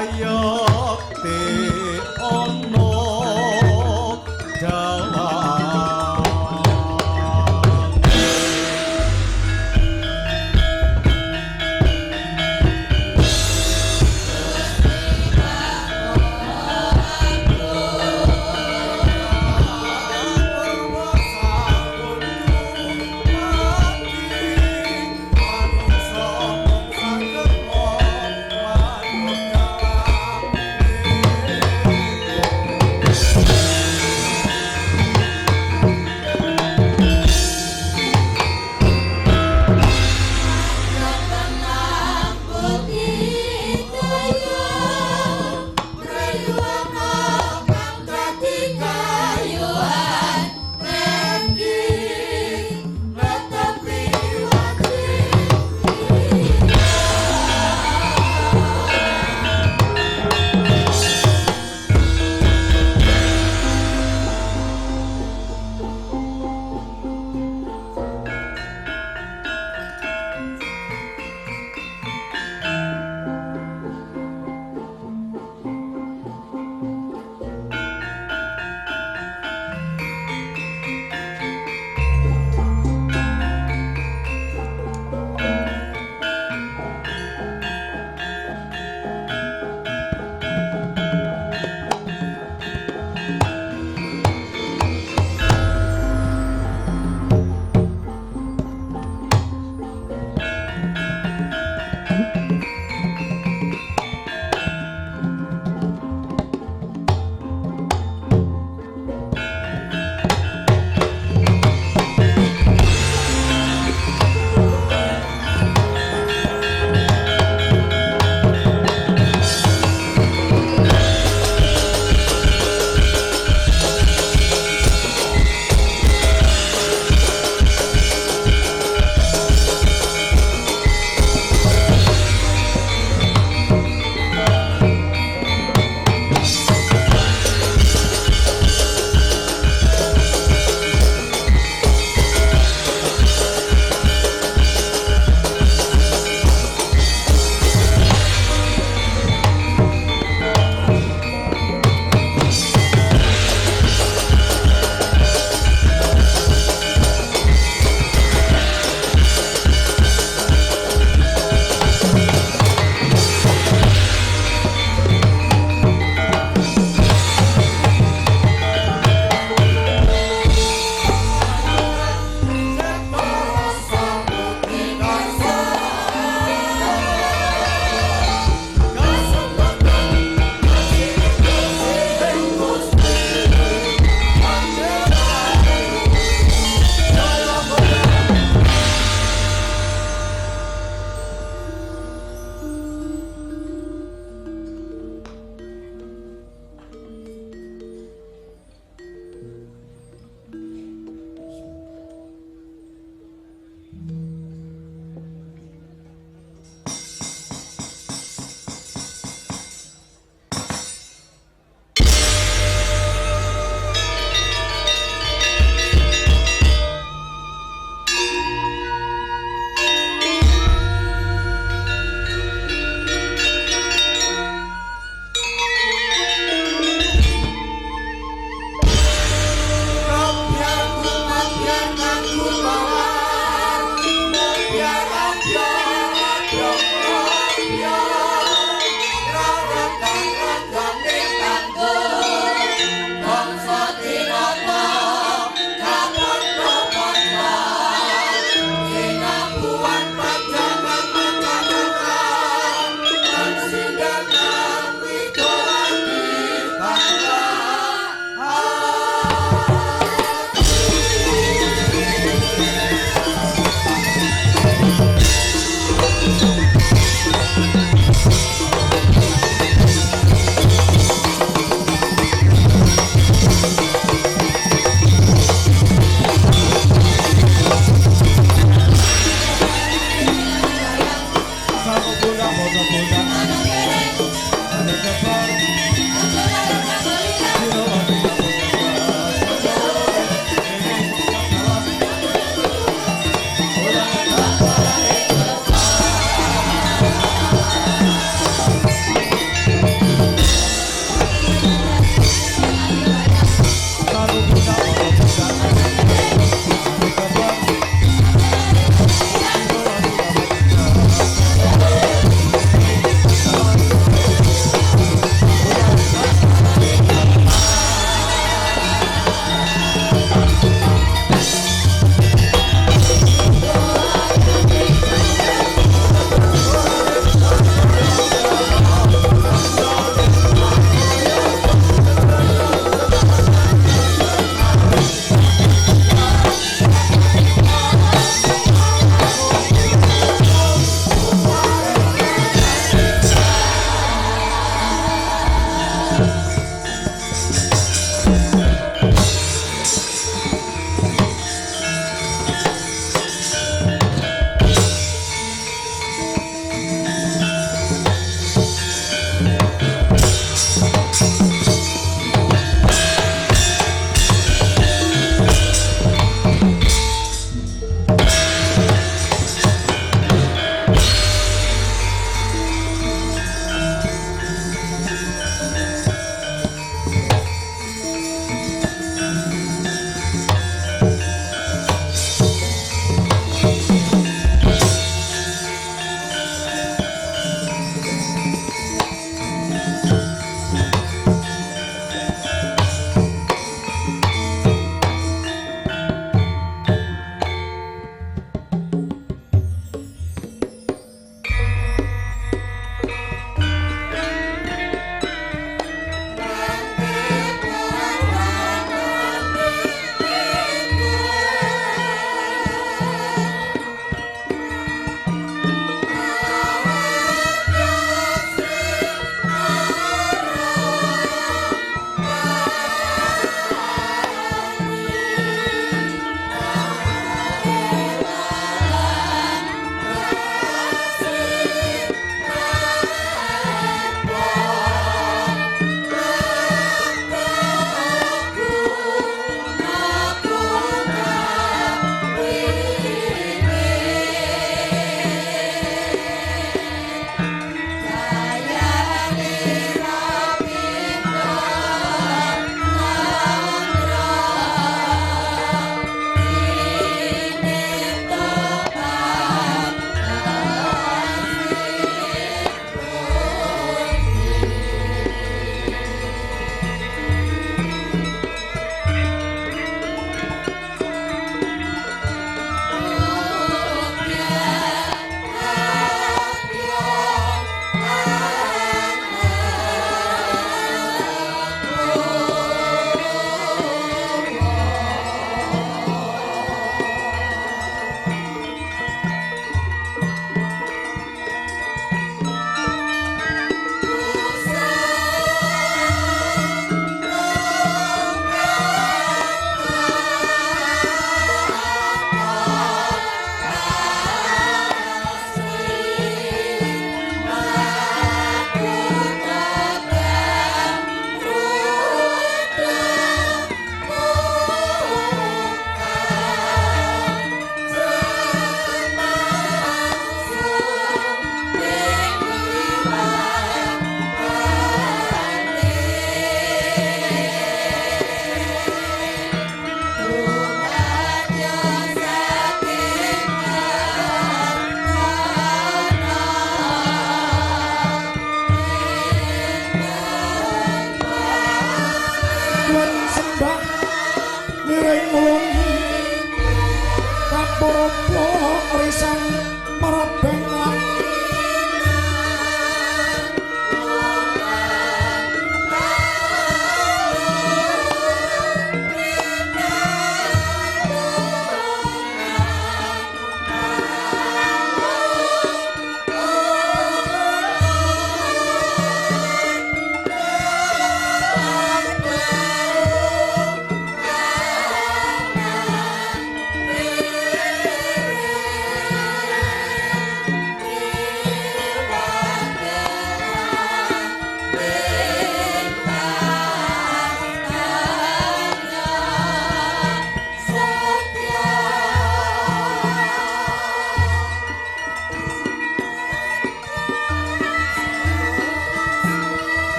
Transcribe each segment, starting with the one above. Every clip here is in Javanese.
yakti ono jalan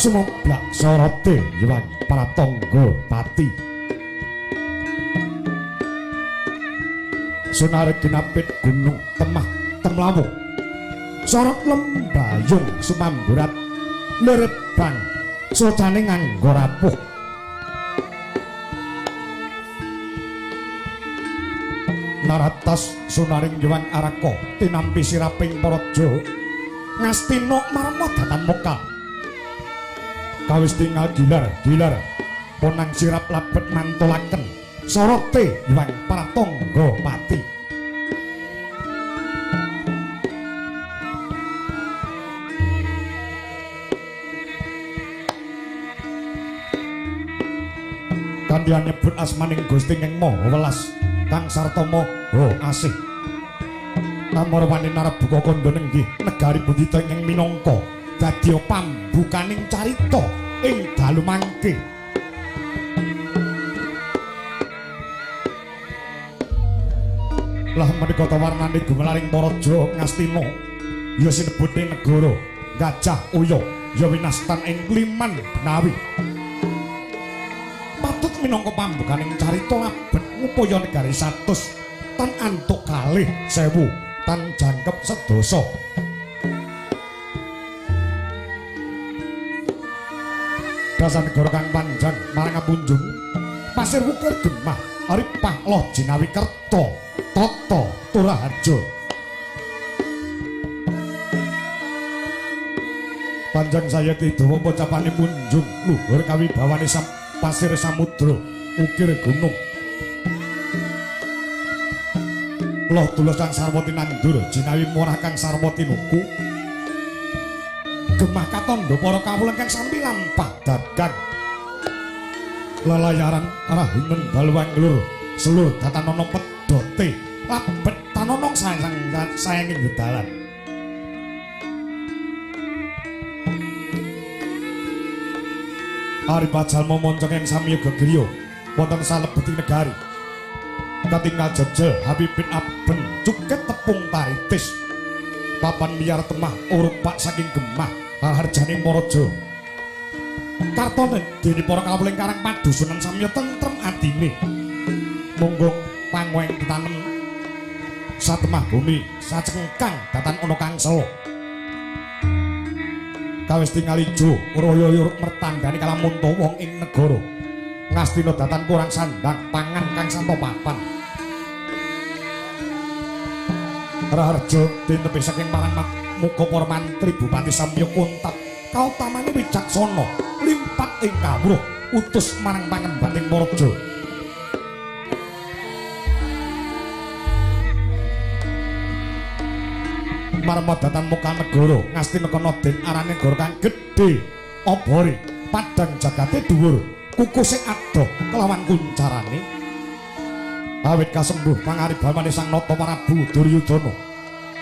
sumoblak sorote yuwang pratangga pati sunare kinapit gunung temah temlawu sorot lembayung sumamburat lerebang socane nganggo rapuh naratas sunaring yuwang araka tinampi siraping paraja ngastina marma datan mokal kawis tinggal gilar ponang sirap labet mantulaken sorote yuwang pratangga pati kandian nyebut asmaning Gusti Ing Maha Welas kang sarta maha asih namorwani narabuka kandha nenggih negari budita ing minangka dadi pambukaning carita ing dalu mangke lah menika warnane gumelaring paraja Ngastina ya sinebute negara Gajah Uya ya winastan ing Liman Benawi patut minangka pambukaning carita abet ngupaya negari 100 tan antuk kalih 1000 tan jangkep sedasa dasar negara kang panjang marang ngapunjung pasir wukir gemah aripah loh jinawi kerta tata turaharja panjang sayekti dawa pocapane munjung luhur kawibawane pasir samudra ukir gunung loh tulus kang sarwati nandur jinawi murah kang sarwati nuku gemah katondo para kawulan kang sami lampah dagang lelayaran rahinen baluang lur selur datanono pedote labet tanonong sayanging gedalan Ari pajal momoncong yang sami gegriya wonten salebeting negari katingal jejel Habib bin Aben cuket tepung taritis papan liar temah urupak saking gemah harjane maraja kartone dene para kawuling karang padusunan samya tentrem adine munggung panguweng ditanem satemah bumi sacengkang datan ana kangsel kawis tingal ijo raya mertanggani kalamunta wong ing negara Ngastina datan kurang sandang pangan kang santa papan Raharja dinepi saking marang muga para mantri Bupati Samya Kuntab kautamane wicaksana limpat ing kawruh utus marang pangembating Maraja marmadatan muka negara Ngastina kana den arane negara kang gedhe obore padang jagate dhuwur kukuse adoh kelawan kuncarane awit kasembuh pangaribamane Sang Nata Prabu Duryudana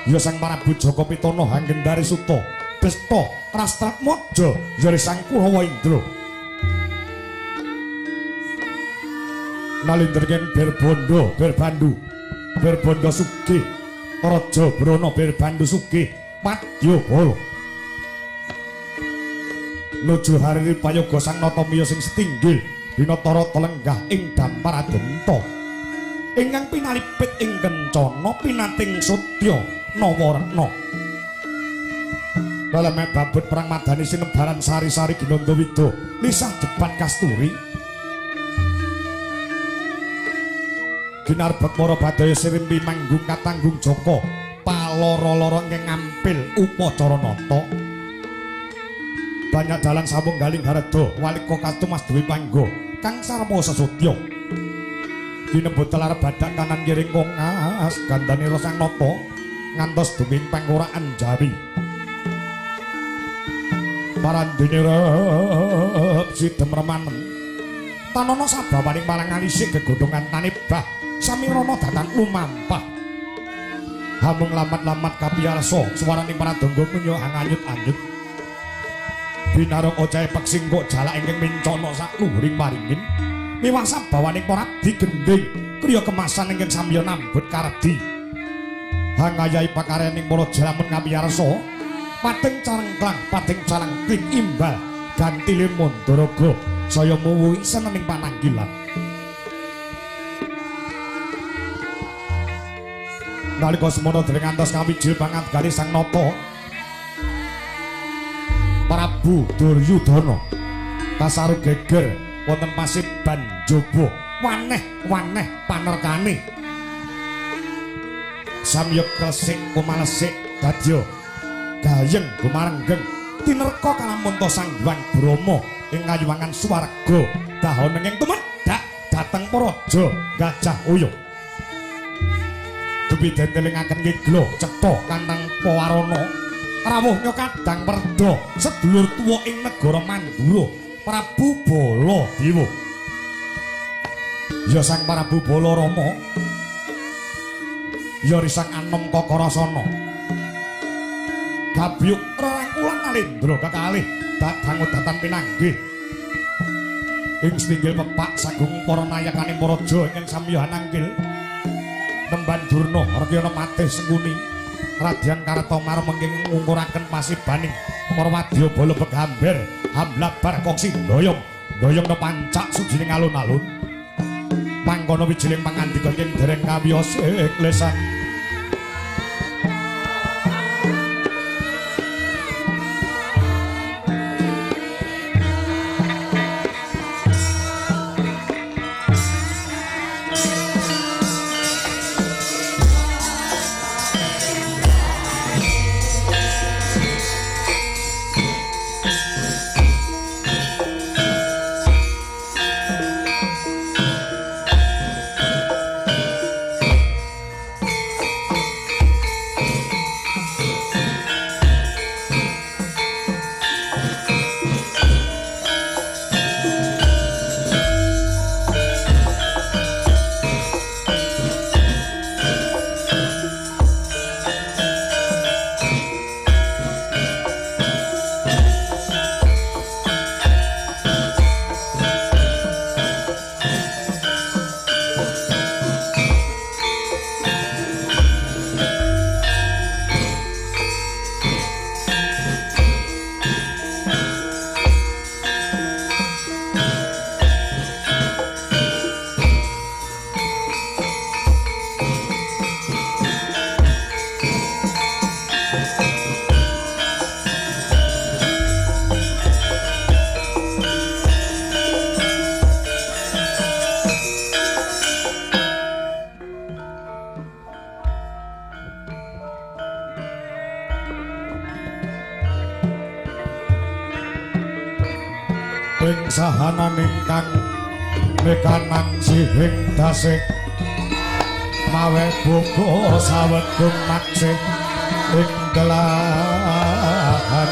ya Sang Prabu Jaka Pitana Hanggendari Suta Desta Rastratmaja yari Sang Kurawa Indra nalinderken Berbanda sugih Raja Brana Berbanda sugih Wadyabala nuju hari payoga Sang Natamiya sing setinggil Binatarata lenggah ing Dampar Adenta ingkang pinalipit ing kencana pinating Sudya Nawaretna daleme babut perang madani sinebaran sari-sari Ginandawida lisah jebat kasturi ginarbek para badaya sirimpi manggung katanggung Jaka paloro-loro ingkang ngampil upacara nata banyak dalan sambung galing harada walika katumas Dewi Pangga kang sarma sesudya dinembut telar badak kanan kiring kongas gandane Sang Nata ngantos duming panguraan Jawi parandene rep sidem remanen tanana sabawaning malang alisik gegodhongan tanebah samirana datan lumampah hamung lamat-lamat kapiyarsa swaraning pradangga punya anganyut-anyut binarung ojahe peksing kok jalak ingkang mincana sak luhuring paringin miwah sabawaning para abdi gendhing kriya kemasan ingkang samya nambut kardi hangayahi pakaryaning para jalamun kapiyarsa pating calengklang pating calengkling imbal gantile Mandaraga saya muwuhi senening pananggilan. Nalika semono dereng ngantos kawijil pangandikane Sang Nata Prabu Duryudana kasaru geger wonten pasiban jaba waneh-waneh panerkane samya kresik kumalesik dadya gayeng gumarenggeng tinerka kalamunta Sang Hyang Brama ing kayuwangan swarga dahoneng tumedhak dhateng Praja Gajah Uyuh dupi dentelingaken ngiglo cetha kantang pawarana rawuhnya kadang perda sedulur tuwa ing negara Mandura Prabu Baladewa ya Sang Prabu Balarama ya risang anom kakarasana gabyuk rerangkulan Nalendra kekalih dadangodatan pinanggih ing stinggil pepak sagung para nayakaning Paraja ing samya hanangkil Nemban Durna Arjuna Patih Sengkuni Radyan Kartomar mengking ngungkuraken pasibaning para wadyabala begamber hamlabar kongsi doyong pancak sujining alun-alun pangkono wijining pangandika ing dereng kawiyos lesan ing sahanan ingkang nekanan sihing dasih mawe buka sawetgung maksih ing delahan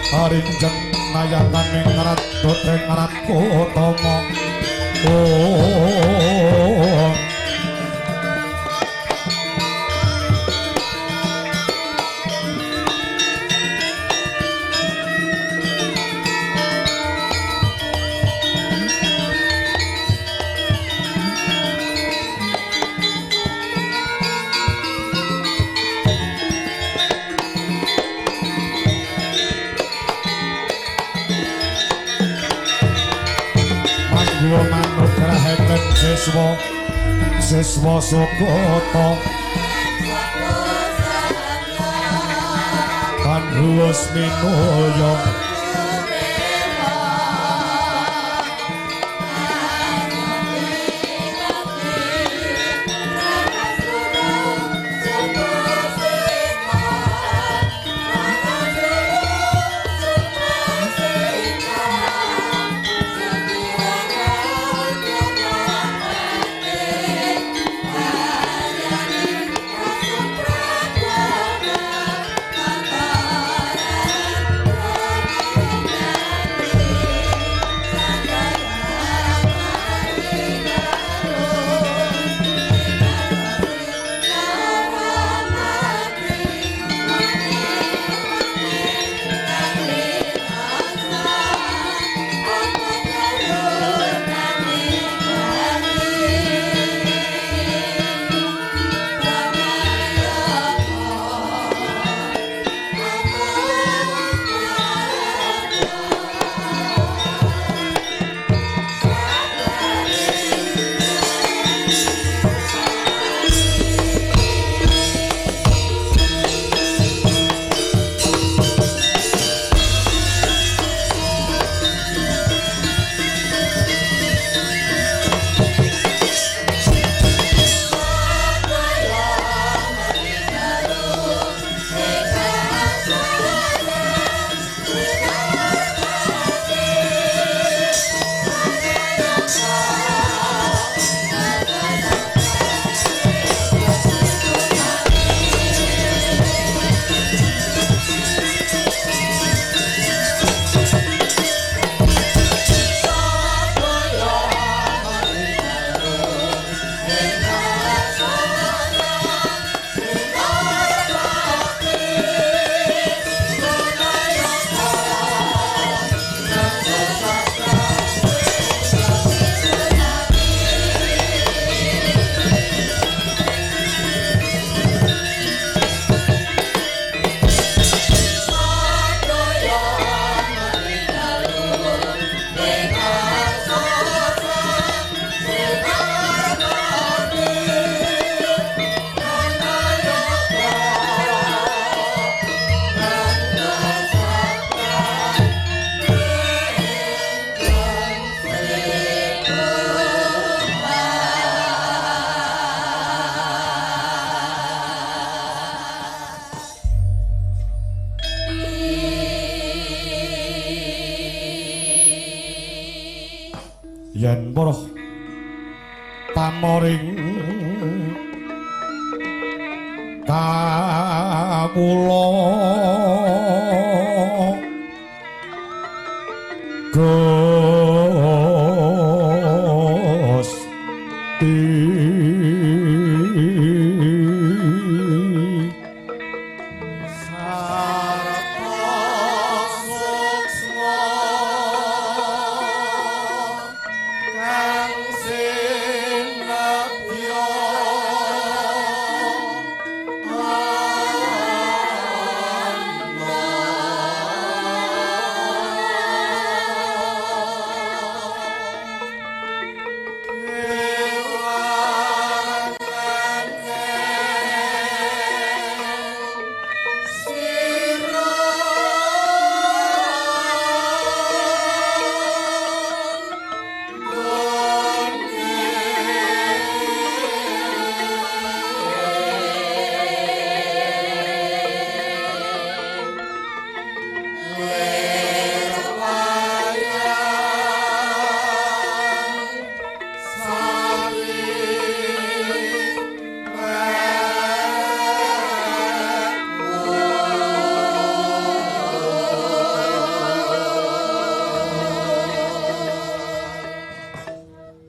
Arinjeng nayakaning ratu teng ratu utama Siswa Sukata Panhuwas Minulya yen para pamoring kawula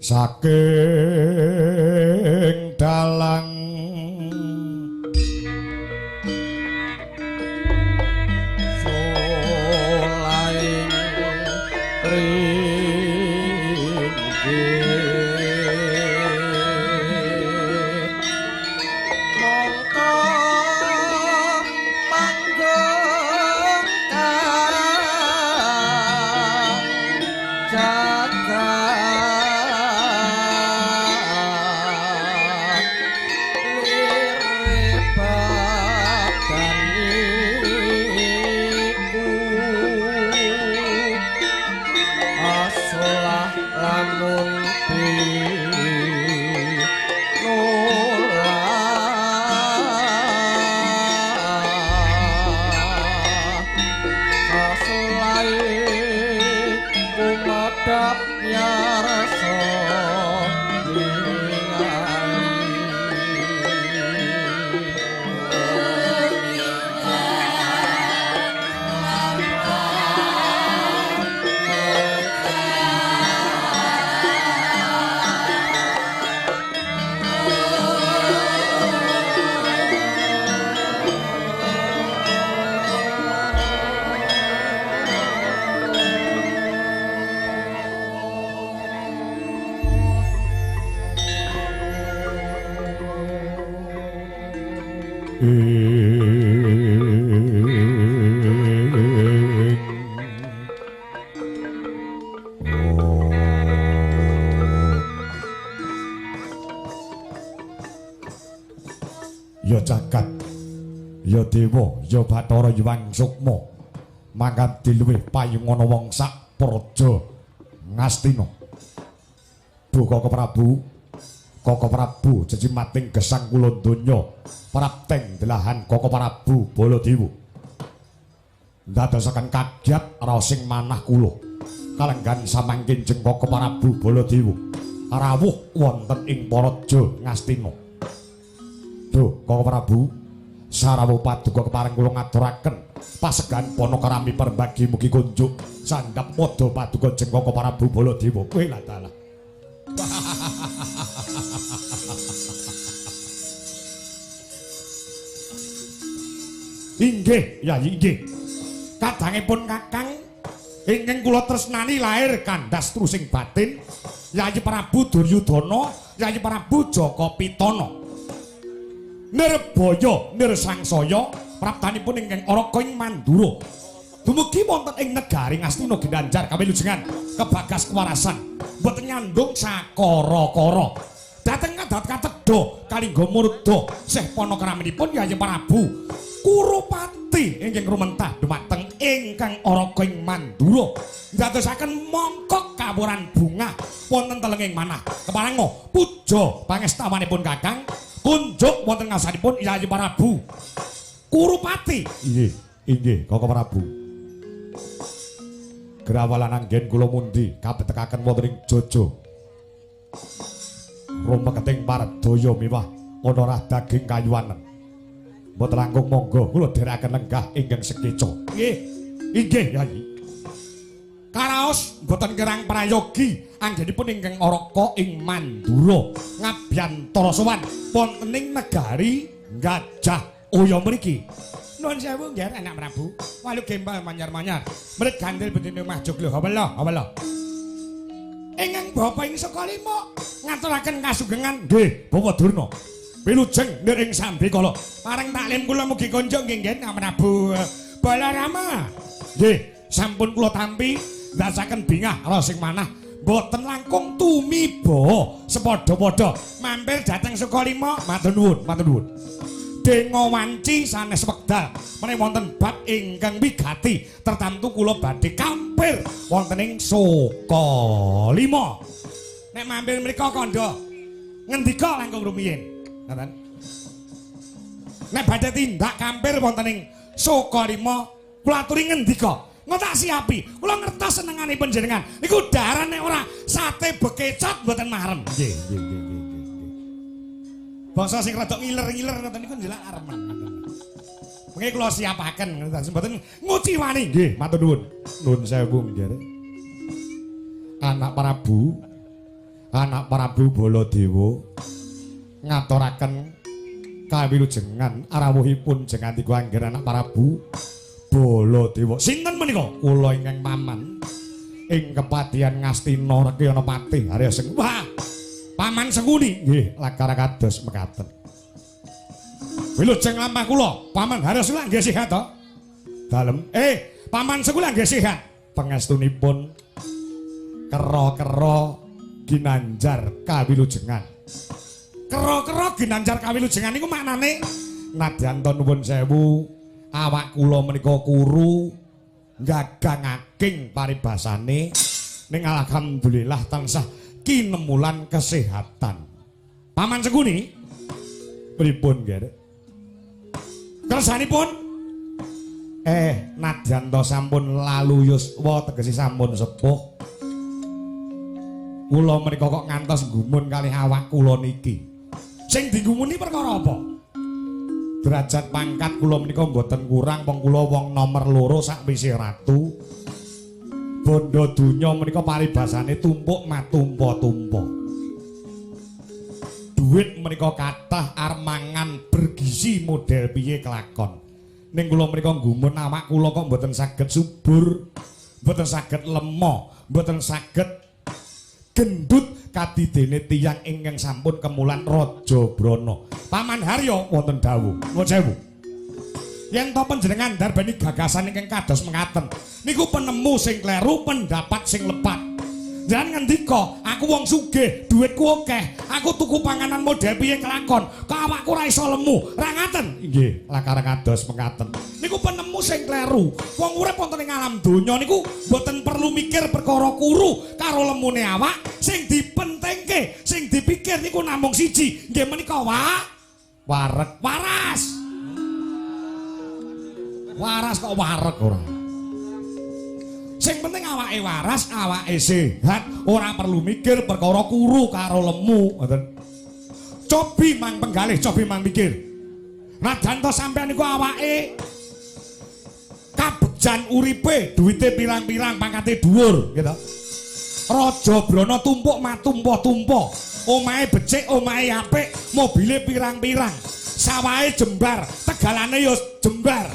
saking dalang solaing ringgit mongko panggung kang jagat Siap nyarso Ya jagat, ya dewa, ya Bathara Hyang Sukma, mangkat diluwih payung ana wong sak praja Ngastina. Duh Kaka Prabu cecimating gesang kula donya, prapteng delahan Kaka Prabu Baladewa. Ndadosaken kagyat raosing manah kula kalenggan samangkin jeng Kaka Prabu Baladewa rawuh wonten ing Paraja Ngastina. Duh Kaka Prabu sarawuh paduka kepareng kula ngaturaken pasegan Panakarami perbagi mugi kunjuk sandhap modha paduka jeng Kaka Prabu Baladewa. Kowe lah dalah. Inggih, Yayi inggih. Kadangipun Kakang ingkang kula tresnani lair kandhas trusing batin Yayi Prabu Duryudana, Yayi Prabu Jaka Pitana. Nirbaya, nirsangsaya praptanipun ingkang Araka ing Mandura. Dumugi wonten ing negari Ngastina Ginanjar kawilujengan kebagas kewarasan boten nyandung sakara-kara. Dhateng ngadat katedha kalingga murda Sih Panakaraminipun Yayi Prabu Kurupati ingkang rumentah dumateng ingkang Araka ing Mandura. Ndadosaken mongkok kawuran bungah wonten telenging manah. Keparenga puja pangestawanipun Kakang kunjuk wonten ngasanipun Yayi Prabu Kurupati. Inggih, inggih Kaka Prabu. Grawalan anggen kula mundi kabetekaken wonten ing Jaja. Rumeketing Pardaya miwah ana rah daging kayuwanen. Mboten langkung monggo kula dherekaken lenggah ingkang sekeca. Nggih, inggih Yayi. Karaos mboten kirang prayogi anggenipun ingkang Araka ing Mandura ngabyantara sowan wonten ing negari Gajah Oya mriki. Nuwun sewu nggih anak Prabu. Walu gembal manyar-manyar. Mrit gandil bedene Mas Joglo. Hawala, hawala. Ingkang Bapa ing Sakalima ngaturaken kasugengan nggih Bawa Durna. Wilujeng nir ing sambi kala. Pareng taklim kula mugi konjuk nggih nggih anak Prabu Balarama. Nggih, sampun kula tampi ndasaken bingah rasing manah boten langkung tumiba sepadha-padha mampir dhateng Sukalima. Matur nuwun, matur nuwun. Denga wanci sanes wekdal menawi wonten bab ingkang wigati tertamtu kula badhe kampir wonten ing Sukalima. Nek mampir mriku kandha ngendika langkung rumiyin. Ngoten. Nek badhe tindak kampir wonten ing Sukalima kula aturi ngendika ngotak siapi kula ngertos senenganipun jenengan niku daran nek ora sate bekecot mboten marem. Nggih, nggih, nggih. Bangsa sing rada ngiler-ngiler ngoten niku njelak aremen. Mengke kula siapaken ngoten mboten nguciwani. Nggih, matur nuwun. Nuwun sewu nggih. Anak Prabu Baladewa ngaturaken kawilujengan rawuhipun jeng antika anggen anak Prabu Baladewa. Sinten menika? Kula ingkang paman ing kepatihan Ngastina Rekyana Patih Arya Seng. Wah, Paman Sengkuni nggih lakara kados mekaten. Wilujeng lampah kula, Paman Harya Sula nggih sehat to? Dalem. Paman Sengkuni nggih sehat. Pangestunipun kera-kera ginanjar kawilujengan. Kera-kera ginanjar kawilujengan niku maknane nadyan to nuwun sewu awak kula menika kuru gagangaking paribasane ning alhamdulillah tansah kinemulan kesehatan. Paman Sengkuni pripun nggih? Kersanipun nadyan to sampun lalu yuswa tegese sampun sepuh Kula menika kok ngantos gumun kalih awak kula niki. Sing digumuni perkara apa? Derajat pangkat kula menika mboten kurang wong kula wong nomor 2 sakwise ratu. Bondo donya menika paribasane tumpuk matumpa-tumpa. Duit menika kathah armangan bergizi model piye kelakon. Ning kula menika gumun awak kula kok mboten saged subur, mboten saged lemah, mboten saged gendut kadidene tiyang ingkang sampun kemulan Raja Brana. Paman Harya wonten dawuh, nuwun sewu. Yen to panjenengan ndarbani gagasan ingkang kados mekaten, niku penemu sing kleru, pendapat sing lepat. Jangan ngendika, aku wong sugih, dhuwitku akeh, aku tuku panganan model piye kelakon, kok awakku ora iso lemu. Ra ngaten. Nggih, lakar kados mekaten. Niku penemu sing kleru. Wong urip wonten ing alam donya niku mboten perlu mikir perkara kuru karo lemune awak, sing dipentingke, sing dipikir niku namung siji, nggih menika wareg, waras. Waras kok wareg ora. Sing penting awake waras, awake sehat, ora perlu mikir perkara kuru karo lemu, ngoten. Cobi mang penggalih, cobi mang mikir. Najan to sampean niku awake kabegjan uripe, duwite pirang-pirang, pangkate dhuwur, gitu. Raja Brana tumpuk matumpa-tumpa. Omahe becik, omahe apik, mobile pirang-pirang. Sawahe jembar, tegalane ya jembar.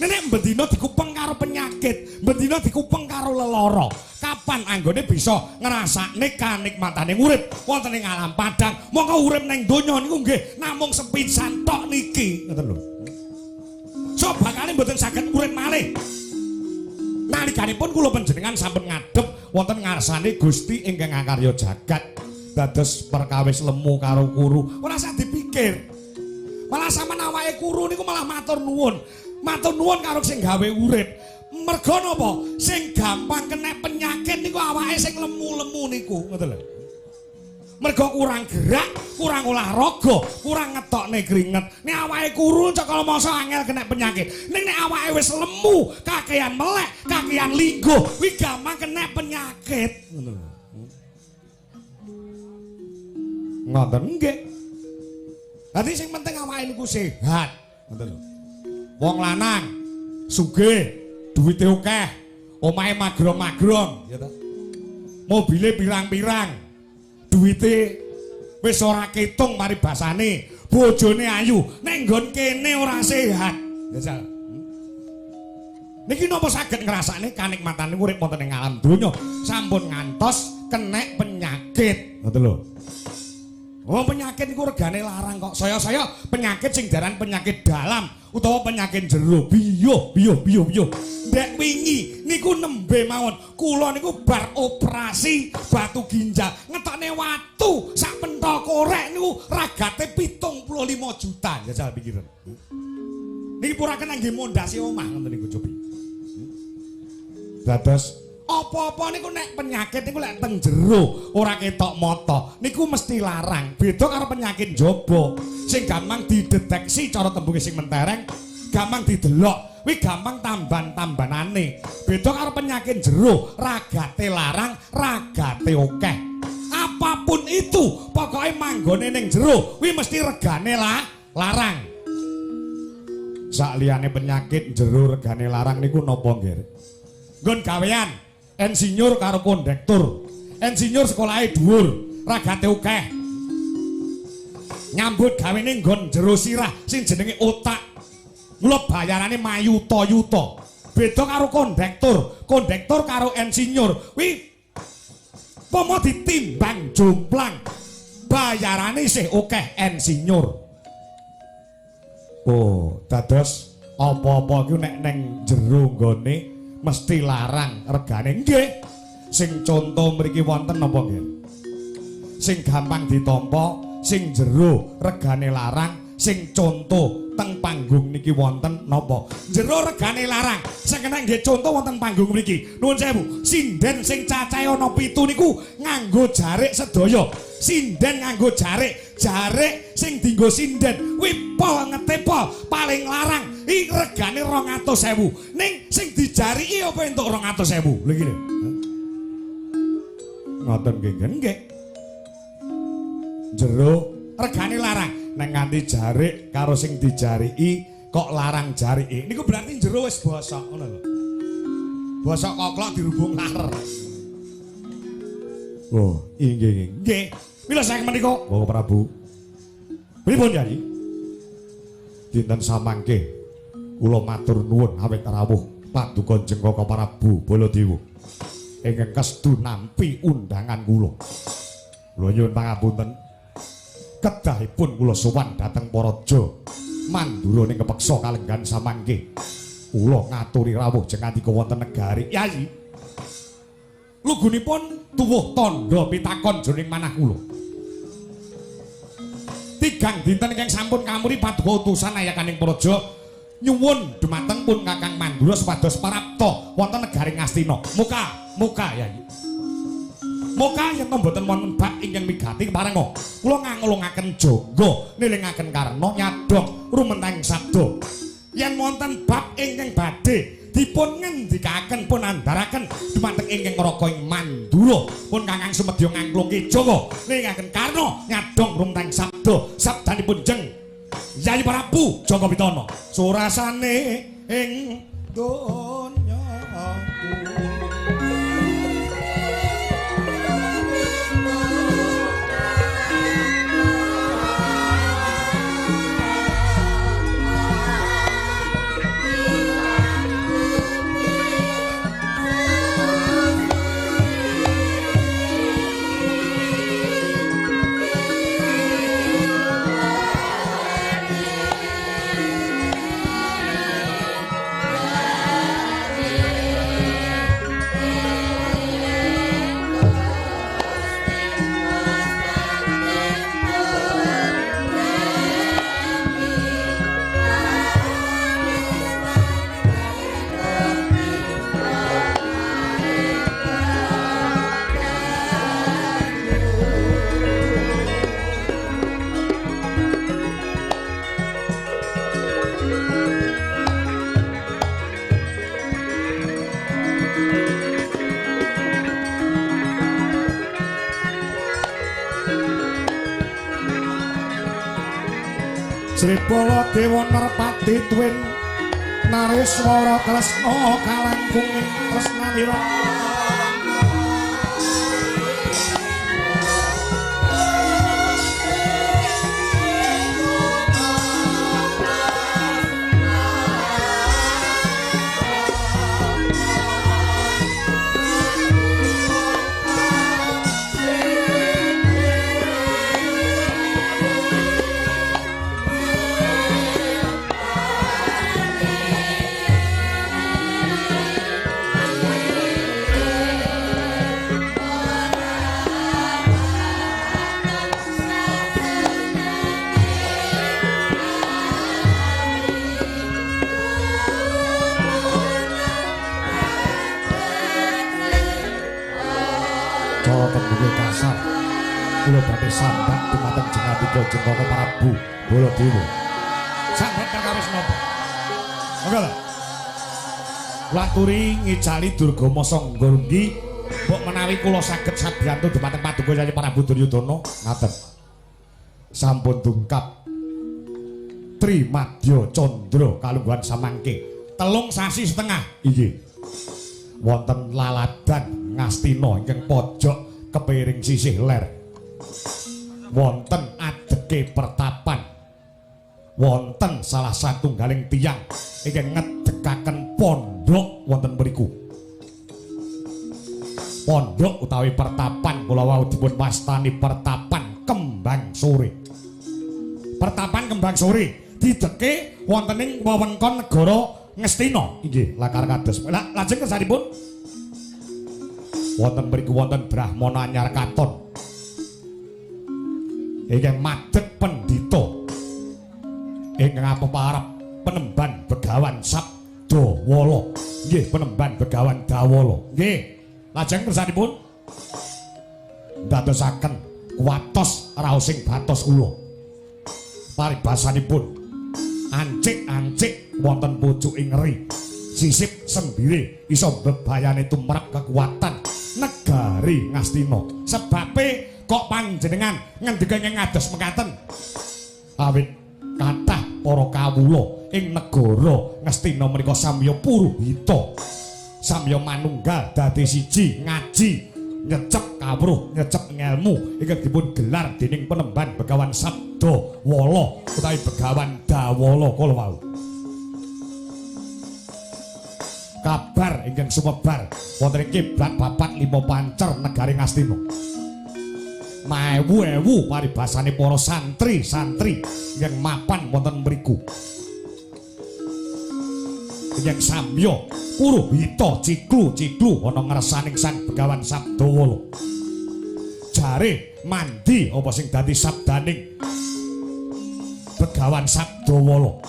Nek bendina dikupeng karo penyakit, bendina dikupeng karo lelara. Kapan anggone bisa ngrasakne kanikmatane urip wonten ing alam padang? Mongko urip ning donya niku nggih namung sepisan tok niki, ngoten lho. So bakale mboten saged urip malih. Nalikanipun kula panjenengan sampun ngadhep wonten ngarsane Gusti ingkang ngakarya jagat. Dados perkawis lemu karo kuru, ora usah dipikir. Malah sampean awake kuru niku malah matur nuwun. Matur nuwun karo sing gawe urip. Merga napa? Sing gampang kena penyakit niku awake sing lemu-lemu niku, ngoten lho. Merga kurang gerak, kurang olahraga, kurang ngetokne keringet. Nek awake kuru cekal masa angel kena penyakit. Ning nek awake wis lemu, kakean melek, kakean linggo, kuwi gampang kena penyakit, ngoten lho. Ngoten nggih. Dadi sing penting awake niku sehat, ngoten lho. Wong lanang sugih, duwite akeh, omahe magrong-magrong, ya ta. Mobile pirang-pirang, duwite wis ora ketung paribasane, bojone ayu, nek nggon kene ora sehat. Ya Sal. Niki napa saged ngrasakne kanikmatane urip wonten ing alam donya, sampun ngantos kenek penyakit, ngoten lho. Oh penyakit niku regane larang kok. Saya penyakit sing daran penyakit dalam utawa penyakit jero. Biyo. Ndek wingi niku nembe mawon. Kula niku bar operasi batu ginjal. Ngetokne watu sak penthok korek niku ragate 75 juta. Jajal pikiran. Niki puraken nggih mondasi omah ngoten niku cobi. Dados apa-apa niku nek penyakit niku lek teng jero ora ketok mata niku mesti larang. Beda karo penyakit njaba sing gampang dideteksi cara tembunge sing mentereng, gampang didelok, kuwi gampang tamban-tambanane. Beda karo penyakit jero, ragate larang, ragate akeh. Apapun itu, pokoke manggone ning jero kuwi mesti regane larang. Sak liyane penyakit jero regane larang niku napa nggih? Nggon gawean insinyur karo kondektur. Insinyur sekolahe dhuwur, ragate akeh. Nyambut gawene nggon jero sirah sing jenenge otak. Mula bayarane mayuta-yuta. Beda karo kondektur. Kondektur karo insinyur kuwi pomo ditimbang jomplang. Bayarane isih akeh insinyur. Oh, dados apa-apa ku nek ning jero nggone mesti larang regane. Nggih. Sing conto mriki wonten napa nggih? Sing gampang ditampa, sing jero regane larang, sing conto teng panggung niki wonten napa? Jero regane larang. Sing kena nggih conto wonten panggung mriki. Nuwun sewu, sinden sing cacahe ana 7 niku nganggo jarik sedaya. Sinden nganggo jarik, jarik sing dienggo sinden kuwi pol ngetepo paling larang. Iki regane 200.000. Ning sing dijariki apa entuk 200.000? Lho iki lho. Ngoten nggih. Jero regane larang nek nganti jarik karo sing dijariki kok larang jariki. Niku berarti jero wis bosok ngono lho. Bosok koklok dirubung lar. Oh, nggih. Mila saking menika, Bapak Prabu. Pripun Yai? Dinten samangke kula matur nuwun awit rawuh paduka Jengkaka Prabu Baladewa. Ingkang kestu nampi undangan kula. Kula nyuwun pangapunten. Kedahipun kula sowan dhateng Paraja Mandura ning kepeksa kalenggan samangke. Kula ngaturi rawuh jengandika wonten negari. Yai. Lugunipun tuwuh tandha pitakon jroning manah kula. Tigang dinten ingkang sampun kamuri paduka utusan ayakaning Paraja nyuwun dumateng pun Kakang Mandura supados parapta wonten negari Ngastina. Muka Yai. Muka yen mboten wonten bab ingkang migati keparenga. Kula ngangulungaken jaga nilingaken karna nyadong rumenting sabda. Yen wonten bab ingkang badhe dipun ngendikaken pun andharaken dumateng ingkang Raka ing Mandura pun Kakang sumedya ngangklungke jaga nilingaken karna nyadong rumenting sabda. Sabdanipun Jeng Yai Prabu Jagapitana surasane ing donya. Sri Baladewa Narpati Twin Nariswara Kresna kalangkung ing tresnanira. Kula badhe sambat dumateng jengandika Jengkaka Prabu Baladewa. Sambat perkawis napa? Monggo lho. Kula aturi ngijali Durgama Sangga nggih mbok menawi kula saged sabiyantu dumateng paduka Yai Prabu Duryudana ngaten. Sampun tungkap Trimadya Candra kalungguhan samangke 3 sasi setengah inggih. Wonten laladan Ngastina ingkang pojok kepiring sisih ler. Wonten adeke pertapan, wonten salah satunggaling tiyang ingkang ngedekaken pondok wonten mriku. Pondok utawi pertapan kula wau dipun wastani pertapan Kembang Sore. Pertapan Kembang Sore dideke wonten ing wewengkon negara Ngastina. Inggih, lakar kados. Lajeng kersanipun wonten mriku wonten Brahmana Anyar Katon ingkang madhep pendhita ingkang apeparep Penemban Begawan Sabdawala. Nggih, Penemban Begawan Dawala. Nggih. Lajeng kersanipun ndadosaken kuwatos raosing batos kula. Paribasanipun ancik-ancik wonten pucuking ngeri. Sisip sembire iso bebayane tumrap kekuatan negari Ngastina. Sebabe kok panjenengan ngendika ing ngados mekaten? Awit kathah para kawula ing negara Ngastina menika samya puruhita. Samya manunggal dadi siji ngaji nyecep kawruh nyecep ngelmu ingkang dipun gelar dening penemban Begawan Sabdawala utawi Begawan Dawala kala wau. Kabar ingkang sumebar wonten ing kiblat papat 5 pancer negari Ngastina. Maewu-ewu paribasane para santri-santri yang mapan wonten mriku. Yang samya puruhita ciklu-ciklu ana ngersaning Sang Begawan Sabdawala. Jare mandi apa sing dadi sabdaning Begawan Sabdawala.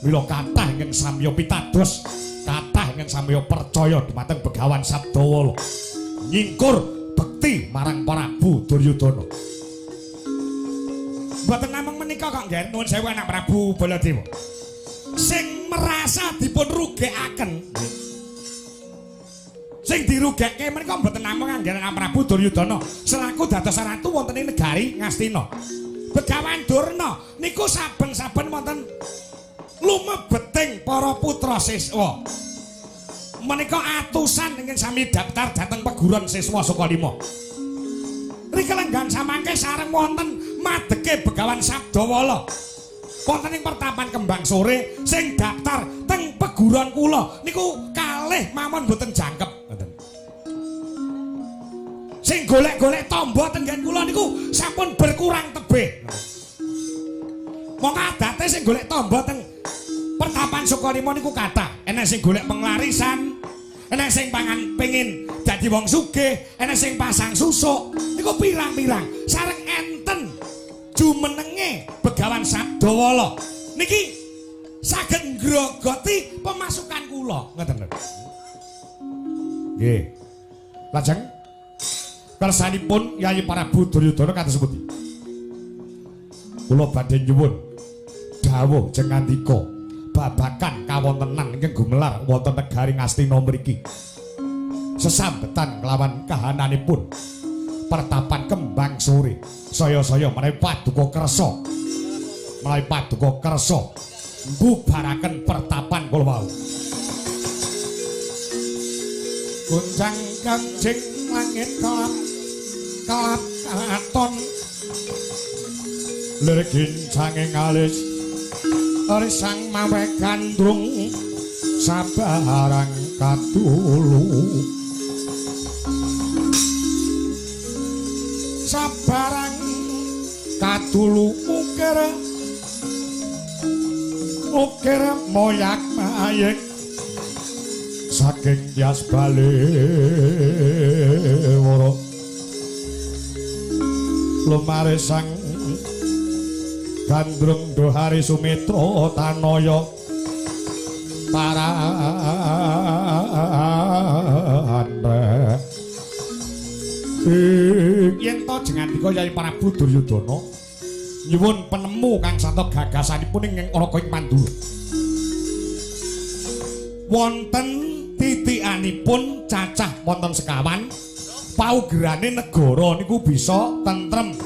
Mila kathah ingkang samya pitados, kathah ingkang samya percaya dhumateng Begawan Sabdawala. Nyingkur bekti marang Prabu Duryudana. Mboten namung menika kok nggih nuwun sewu anak Prabu Baladewa. Sing merasa dipun rugekaken. Sing dirugekke menika mboten namung anggen Prabu Duryudana selaku dados ratu wonten ing negari Ngastina. Begawan Durna niku saben-saben wonten lumebeting para putra siswa. Menika atusan ingkang sami daftar dhateng peguron siswa saka 5. Rika lenggan samangke sareng wonten madege Begawan Sabdawala. Wonten ing pertapan Kembang Sore sing daftar teng peguron kula niku kalih mawon boten jangkep ngoten. Sing golek-golek tamba tenggen kula niku sampun berkurang tebih. Mongko adate sing golek tamba teng pertapan Sukalima niku kathah. Enek sing golek penglarisan, enek sing pangan pengin dadi wong sugih, enek sing pasang susuk. Niku pirang-pirang sareng enten jumenenge Begawan Sabdawala niki saged ngrogoti pemasukan kula ngoten lho. Nggih. Lajeng kersanipun Yayi Prabu Duryudana kados pundi? Kula badhe nyuwun dawuh jeng ngandika babagan kawontenan ingkang gumelar wonten negari Ngastina mriki. Sesambetan kelawan kahananipun pertapan Kembang Sore saya-saya menawi paduka kersa mbubaraken pertapan kula wau. Gunjang kanjeng langit kelap katon lergin sanging alis risang mawe gandrung sabarang katulu sabarang katulu ukir moyak mayek saking tias balewara lumaresang gandrung dohari Sumitra tanaya parandra yen to jengandika Yayi Prabu Duryudana nyuwun penemu kang santa gagasanipun ing Araka ing Mandura. Wonten titikanipun cacah wonten sekawan paugerane negara niku bisa tentrem.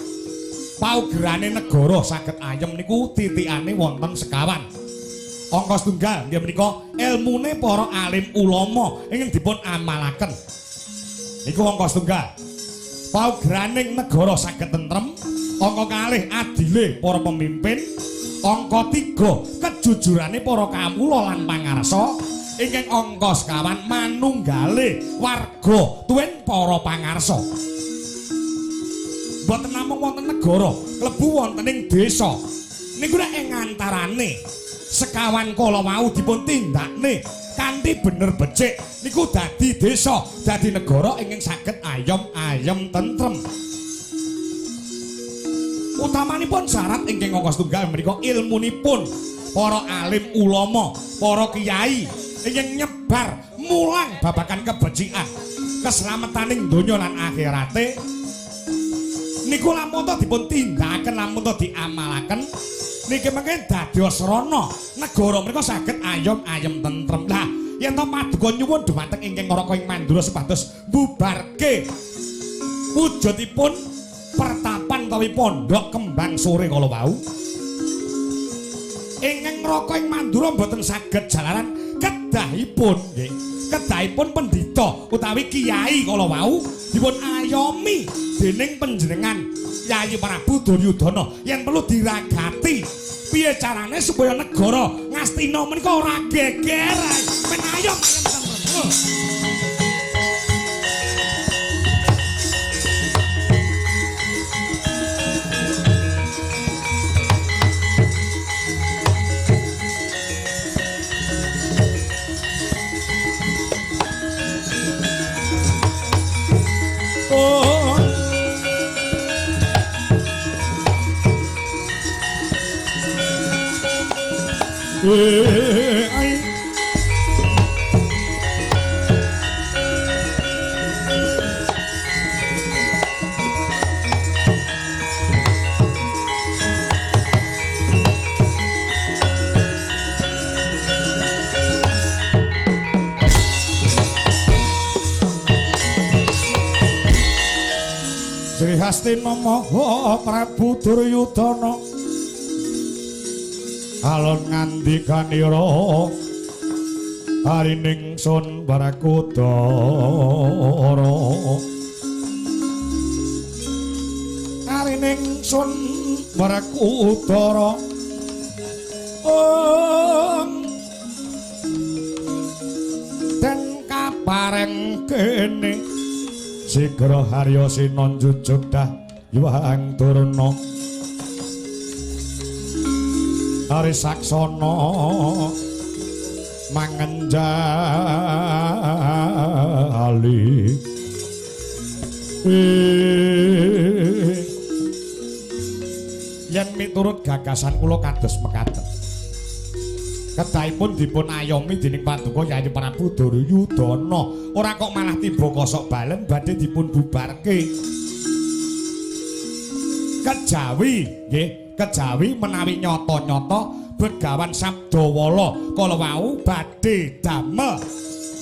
Paugerane negara saged ayem niku titikane wonten sekawan. Angka setunggal nggih menika ilmune para alim ulama ingkang dipun amalaken. Niku angka setunggal. Paugerane negara saged tentrem. Angka kalih adile para pemimpin. Angka 3 kejujurane para kawula lan pangarsa. Ingkang angka sekawan manunggale warga tuwin para pangarsa. Mboten namung wonten negara, klebu wonten ing desa. Niku nek ing antarane sekawan kala wau dipun tindakne kanthi bener becik niku dadi desa, dadi negara ingkang saged ayem-ayem tentrem. Utamanipun syarat ingkang angka setunggal menika ilmunipun para alim ulama, para kiai ingkang nyebar mulang babagan kebajikan, keselametaning donya lan akhirate. Niku lamun to dipun tindakaken, lamun to diamalaken, niki mengke dados srana negara menika saged ayem-ayem tentrem. Lah yen to paduka nyuwun dhumateng ingkang Raka ing Mandura supados bubarke wujudipun pertapan utawi pondok kembang sore kala wau. Ingkang Raka ing Mandura mboten saged jalaran kedahipun nggih. Kedahipun pendhita utawi kiai kala wau dipun ayomi dening panjenengan Yayi Prabu Duryudana yen perlu diragati piye carane supaya negara Ngastina menika ora geger. Menayom Sri Hastina Maha Prabu Duryudana alon ngandikanira harining sun Barakudara harining sun Barakudara den kapareng kene Sigra Harya Sinan njujug dah Hyang Durna Hari Saksana mangenjali yen miturut gagasan kula kados mekaten kedahipun dipun ayomi dening Paduka Yayi Prabu Duryudana ora kok malah tiba kosok balen badhe dipun bubarke kejawi nggih kejawi menawi nyata-nyata Begawan Sabdawala kala wau badhe damel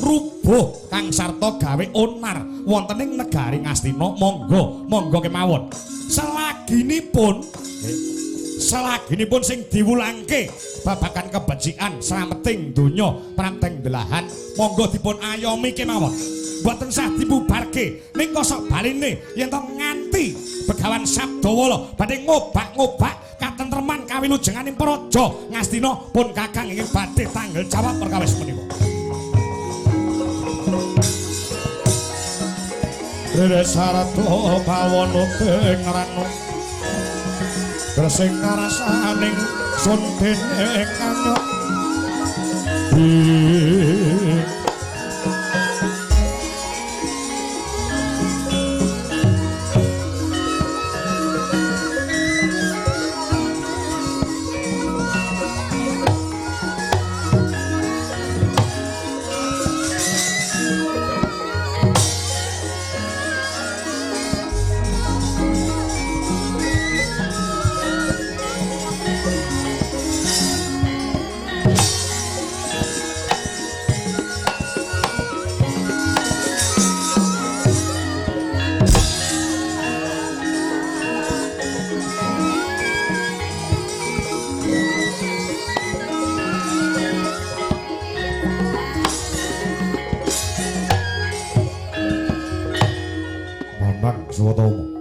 rubuh kang sarta gawe onar wonten ing negari Ngastina monggo kemawon selaginipun sing diwulangke babagan kebajikan slameting donya pranteng delahan monggo dipun ayomi kemawon mboten sah dibubarke ning kosok baline yen to nganti Begawan Sabdawala badhe ngobak-ngobak katentreman kawilujenganing praja Ngastina pun kakang ingkang badhe tanggel jawab perkawis menika. Rere sarata pawana tengrano Gresing ngarasaning sun dening kanyo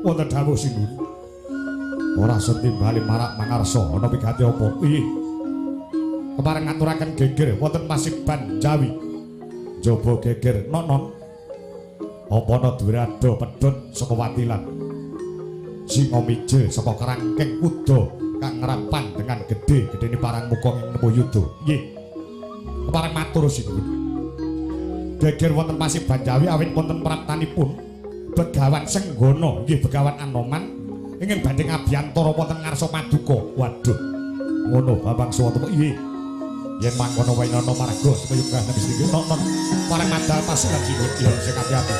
wonten dawuh sinun ora setimbali marak mangarsa ana pigati apa piye kepareng ngaturaken geger wonten Pasiban Jawi njaba geger nonon apa ana durada pedhot saka watilan singa mijil saka kerangkeng kuda kang ngerapan dengan gedhe-gedhene parang muka ing nempuh yuda nggih kepareng matur sinun geger wonten Pasiban Jawi awit wonten praptanipun Begawan Senggana nggih Begawan Anoman ingin badhe ngabiyantara wonten ngarsa Paduka. Waduh. Ngono Bambang Suwatama. Nggih. Yen mangkono wainana marga supaya nggih niki non parang madal pasukan jiwa sing ati-ati.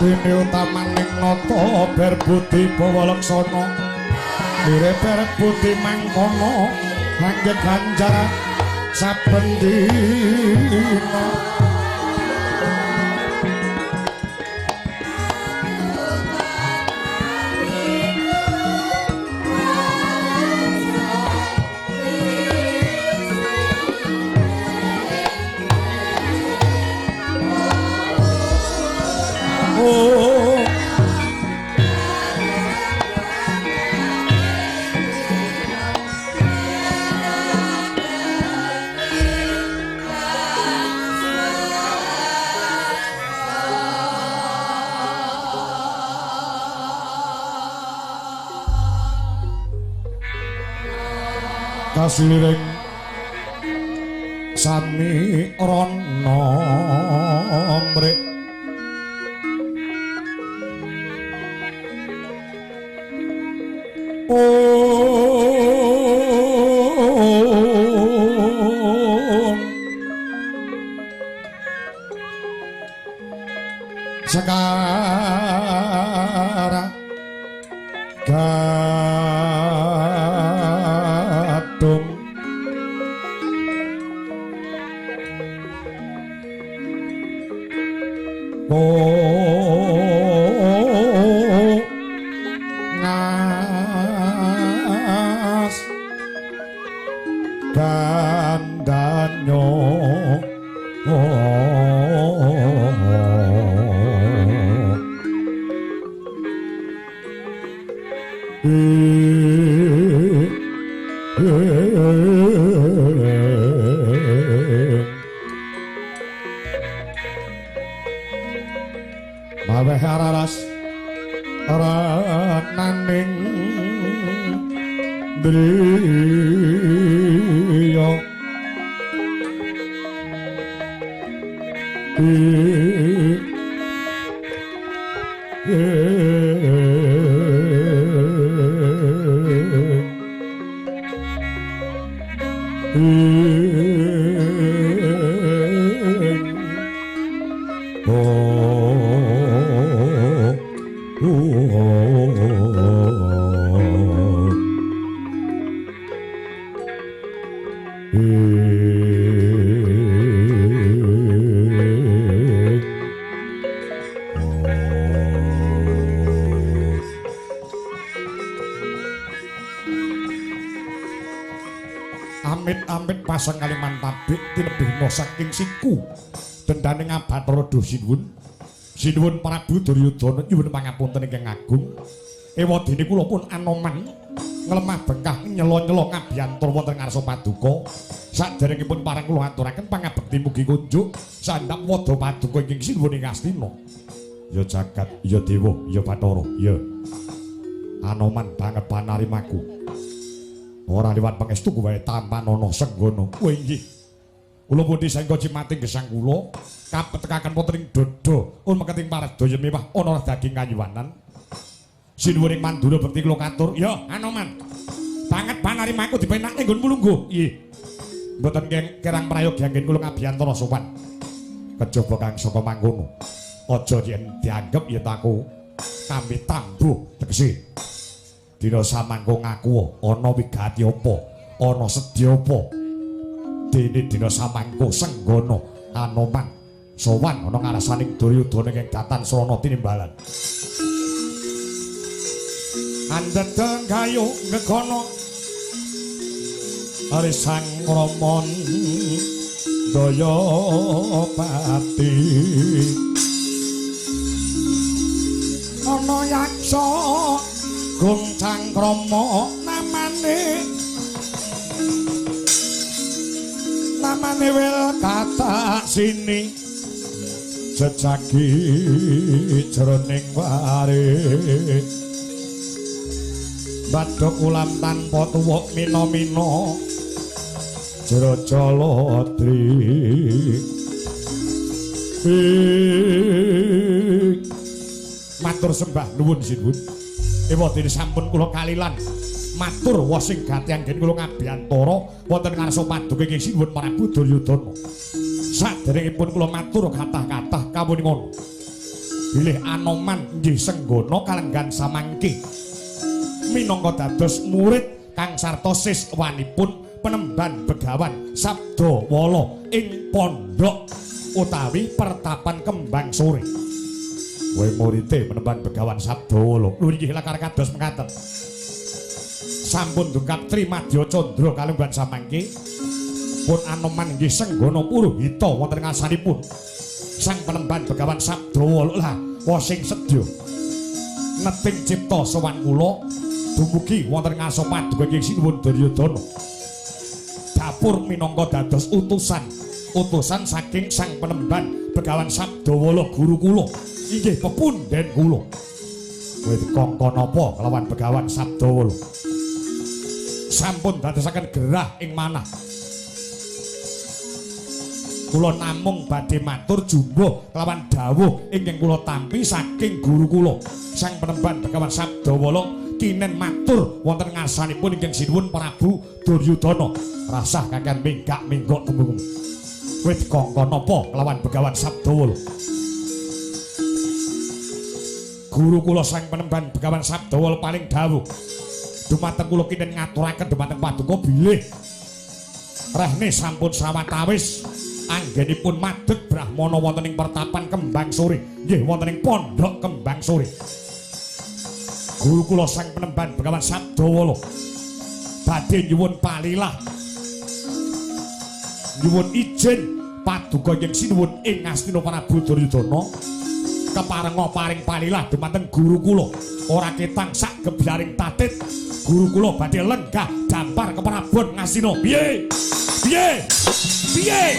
Dene utamaning nata ber budi bawalaksana lire ber budi mangkono langge ganjaran saben dina kasliring sami rana mrek Sekara gadung ngas gandanyo Maweh araras rananing driya Amit-amit pasang kaliman tabik tinebihna saking siku dendane ngabathara sinuwun Prabu Duryudana nyuwun pangapunten ingkang agung ewadene kula pun Anoman nglemah bengkah nyela-nyela ngabiyantara wonten ngarsa paduka saderengipun parang kula aturaken pangabekti mugi kunjuk sandhap wada paduka ingkang sinuwun ing Astina ya jagat ya dewa ya Bathara ya Anoman banget panarimaku ora liwat pangestu kuwi tampan ana senggana. Kowe inggih. Kula pundi sangga cimating gesang kula kapetekaken wonten ing dada meketing paredaya mewah ana daging kayuwanan. Sinuwuning Mandura bekti kula katur, ya Anoman. Banget panarimaku dipenake nggon mulungguh. Nggih. Mboten kirang prayogi anggen kula ngabiyantara sowan. Kejaba kang saka mangkono. Aja yen dianggep yen aku tampi tambuh tegese dina samangko ngaku ana wigati apa ana sedya apa dene dina samangko senggana Anoman sowan ana ngarasaning Duryudana ing datan srana tinimbalan andheteng kayu ngekono arisang Ramon daya pati ana yaksa Gungcang Krama namane wil kata sini jejagi jroning warit badhok ulam tanpa tuwuk mina-mina jero-jolodri matur sembah nuwun sinuwun ewadene sampun kula kalilan matur wasing gati anggen kula ngabiyantara wonten ngarsa paduka ing sinuwun Prabu Duryudana saderengipun kula matur kathah-kathah kawuningan bilih Anoman nggih senggana kalenggan samangke minangka dados murid kang sartosis wanipun Penemban Begawan Sabdawala ing pondhok utawi Pertapan Kembang Sore. Kowe murite Penemban Begawan Sabdawala. Lho inggih lakar kados mekaten. Sampun dungkap Trimadya Candra kalenggan samangke pun Anoman nggih senggana puruhita wonten ngasanipun Sang Penemban Begawan Sabdawala. Lah wasing sedya neting cipta sowan kula dumugi wonten ngaso paduka Kyai Sinuwun Duryudana. Dapur minangka dados utusan saking Sang Penemban Begawan Sabdawala guru kula inggih pepunden kula. Kowe dikongkon napa kelawan Begawan Sabdawala? Sampun dadosaken gerah ing manah. Kula namung badhe matur jumbuh kelawan dawuh ingkang kula tampi saking guru kula Sang Penemban Begawan Sabdawala kinen matur wonten ngasanipun ingkang sinuwun Prabu Duryudana. Rasah kakang minggak-minggok tembung. Kowe dikongkon napa kelawan Begawan Sabdawala? Guru kula Sang Penemban Begawan Sabdawala paling dawuh dumateng kula kinen ngaturaken dumateng paduka bilih rehne sampun sawatawis anggenipun madeg Brahmana wonten ing Pertapan Kembang Sore nggih wonten ing Pondok Kembang Sore. Guru kula Sang Penemban Begawan Sabdawala badhe nyuwun palilah nyuwun ijin paduka ing sinuwun ing Astina Prabu Duryudana keparenga paring palilah dumateng guru kula ora ketang sak gebyaring tatit guru kula badhe lenggah dampar keprabon Ngastina. Piye? Piye? Piye?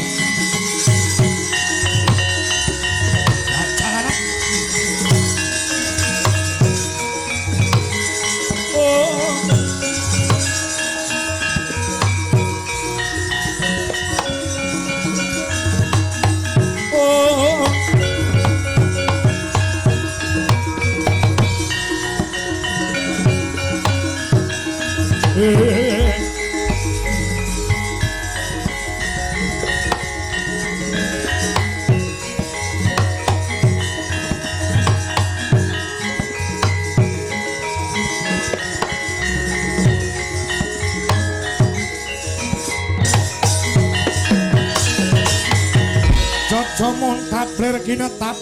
Jomun tablir kinetap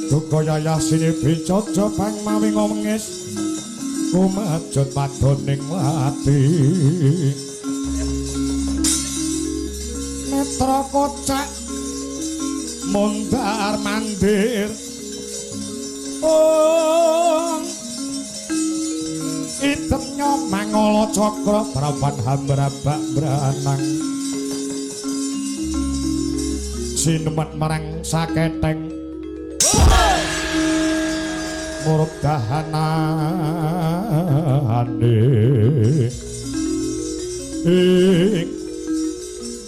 Duka yayah sini bicojo bang mawi ngomengis kumajut padoning wati netra kocak mondar mandir itemnya mangolo cokro prawan hambrabak branang sinemet marang saketeng murub dahanane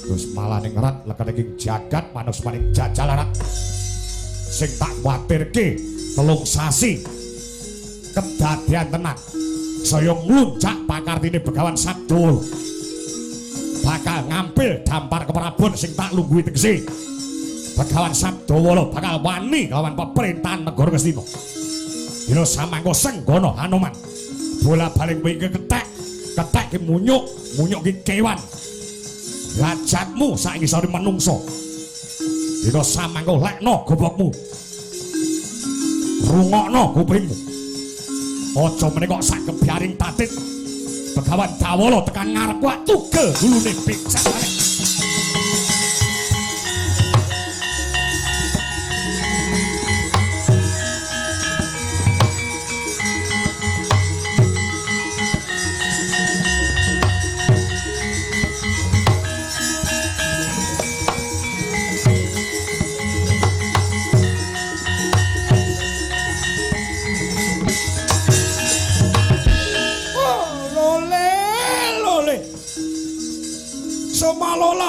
terus malah ning rat lekane ing jagat manus maning jajalarat sing tak kuwatirke telung sasi kedadian tenan saya ngluncak pakartine Begawan Sabdawala bakal ngambil dampar keprabon sing tak lungguhi tegese Begawan Sabdawala bakal wani kawan pemerintahan negara Ngastina. Dina samangka senggana Anoman. Bola-balik kowe iki ketek ki munyuk ki kewan. Lajatmu sak ngisore menungso. Dina samangka lekno gobokmu. Rungokno kupingmu. Aja meneh kok sak gebyaring tatit. Begawan Dawala tekan ngarep wae tugel gulune piksak.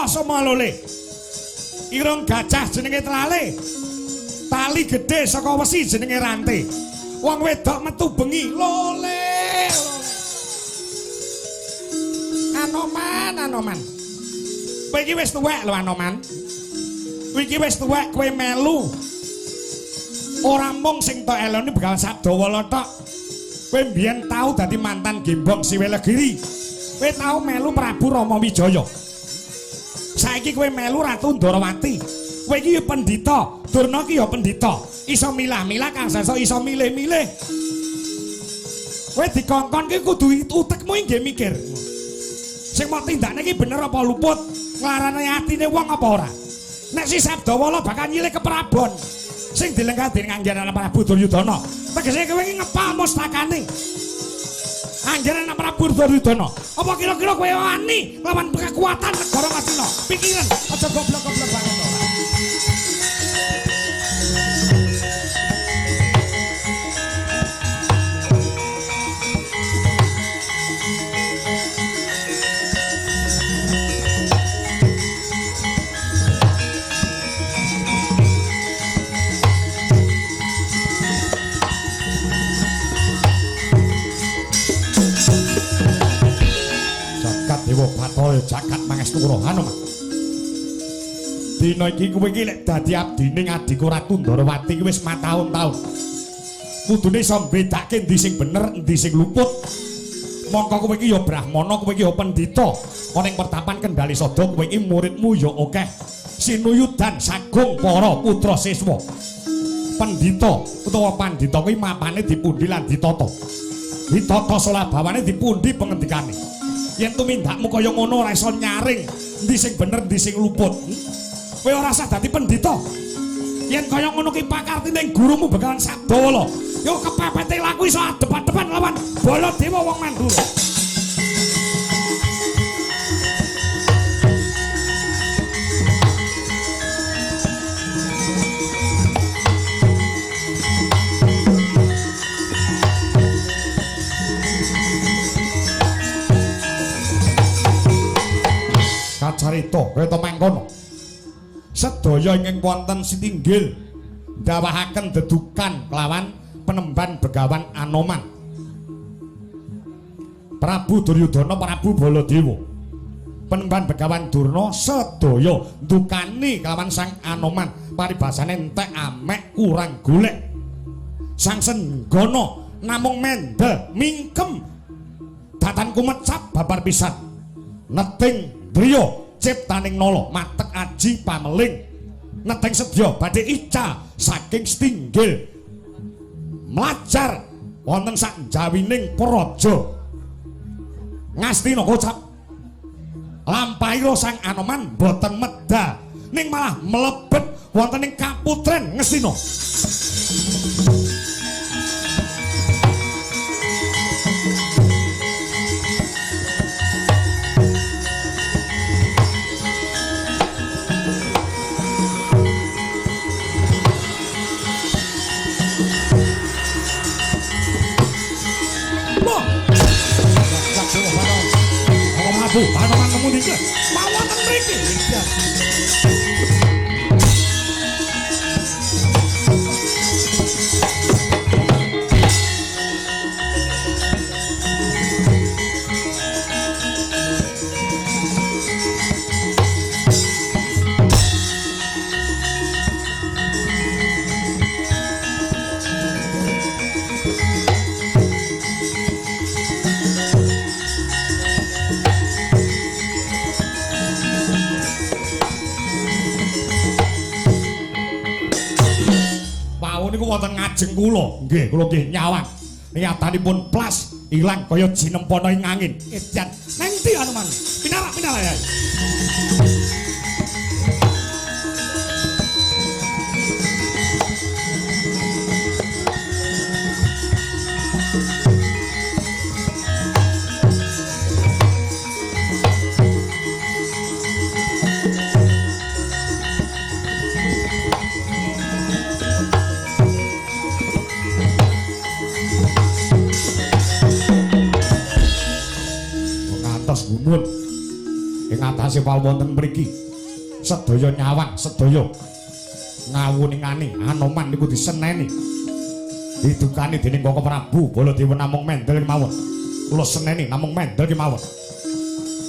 Somalole irung gajah jenenge telale tali gedhe saka wesi jenenge rantai wong wedok metu bengi lole Anoman kowe iki wis tuwek lho Anoman Iki wis tuwek kowe melu. Ora mung sing tok eloni Begawan Sabdawala tok. Kowe mbiyen tau dadi mantan Gembong Siwelegiri. Kowe tau melu Prabu Rama Wijaya. Saiki kowe melu Ratu Ndarawati. Kowe iki ya pendhita, Durna iki ya pendhita. Iso milah-milah Kang Sesa iso milih-milih. Kowe dikongkon ki kudu utekmu nggih mikir. Sing mau tindakne iki bener apa luput? Nglarane atine wong apa ora? Nek si Sabdawala bakal nyilih ke Prabon. Sing dilengkah dening Anggara Prabu Duryudana. Tegese kowe iki ngepal mustakane. Anggara Prabu Duryudana. Apa kira-kira kowe wani lawan kekuatan negara Ngastina? Pikiran aja goblok-goblok banget ora. Dewa Batara jagat mangestura Hanuman. Dina iki kowe iki lek dadi abdine adhiku Ratu Ndarawati iki wis mataun-taun. Kudune iso mbedake endi sing bener, endi sing luput. Mongko kowe iki ya brahmana, kowe iki ya pendhita. Ana ing pertapan Kendali Sada kowe iki muridmu ya akeh. Sinuyudan sagung para putra siswa. Pendhita utawa pandhita kuwi mapane dipundi lan ditata. Ditata solabawane dipundi pengendikane. Yen tumindakmu kaya ngono ora iso nyaring endi sing bener endi sing luput. Kowe ora usah dadi pendhita. Yen kaya ngono ki pakartine gurumu Begawan Sabdawala, yo kepepete laku iso adep-adepan lawan Baladewa wong Mandura. Kacarita kaya mangkono. Sedaya ingkang wonten sitinggil ndawahaken dedukan kelawan penemban Begawan Anoman. Prabu Duryudana, Prabu Baladewa. Penemban Begawan Durna sedaya ndukani kelawan Sang Anoman. Paribasane entek amek kurang golek. Sang Senggana namung mendel mingkem datan kumecap babar pisan. Neting driya ciptaning nala matek aji pameling neteng sedya badhe ica saking setinggil mlajar wonten sak jawining praja Ngastina kocap lampahira Sang Anoman boten medal ning malah mlebet wonten ing kaputren Ngastina. Paneman nemu iki mawon teng mriki. Wonten ngajeng kula nggih kula nggih nyawang niatanipun plas ilang kaya jinempana ing angin edan nang ndi Anoman pinara ya. Gunung ing atase wonten mriki sedaya nyawang sedaya ngawuningani Anoman niku diseneni didukani dening Koko Prabu Baladewa namung mendel kemawon kula seneni namung mendel kemawon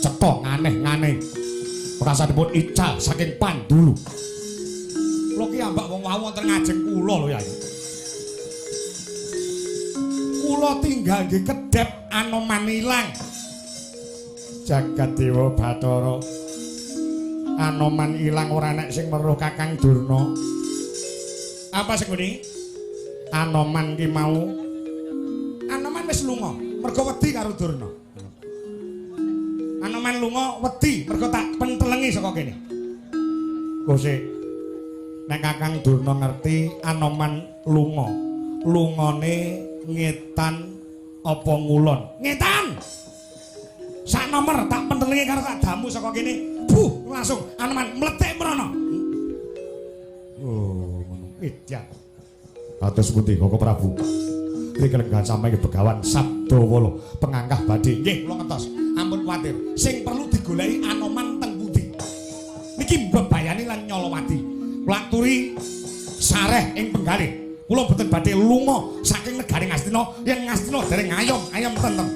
cetha nganeh-nganeh prasanipun ical saking Pandulu Kula ki ambak wong wau wonten ngajeng kula lho Yai. Kula tinggal nggih kedhep Anoman ilang. Jagat Dewa Bathara. Anoman ilang ora nek sing weruh Kakang Durna. Apa sing ngene? Anoman ki mau Anoman wis lunga mergo wedi karo Durna. Anoman lunga wedi mergo tak pentelengi saka kene. Kosek nek Kakang Durna ngerti Anoman lunga. Lungane ngetan apa ngulon? Ngetan. Sak nomor tak pentelengi karo tak damu saka kene. Langsung Anoman mletek mrono. Oh, ngono. Idyan. Atus putih Koko Prabu. Iki kelenggan sampe Begawan Sabdawala pengangkah badhe. Nggih, kula ngertos. Ampun kuwatir. Sing perlu digoleki Anoman teng pundi? Niki mbebayani lan Nyolowati. Kula aturi sareh ing penggalih. Kula boten badhe lunga saking negari Ngastina yen Ngastina dereng ayom tentrem.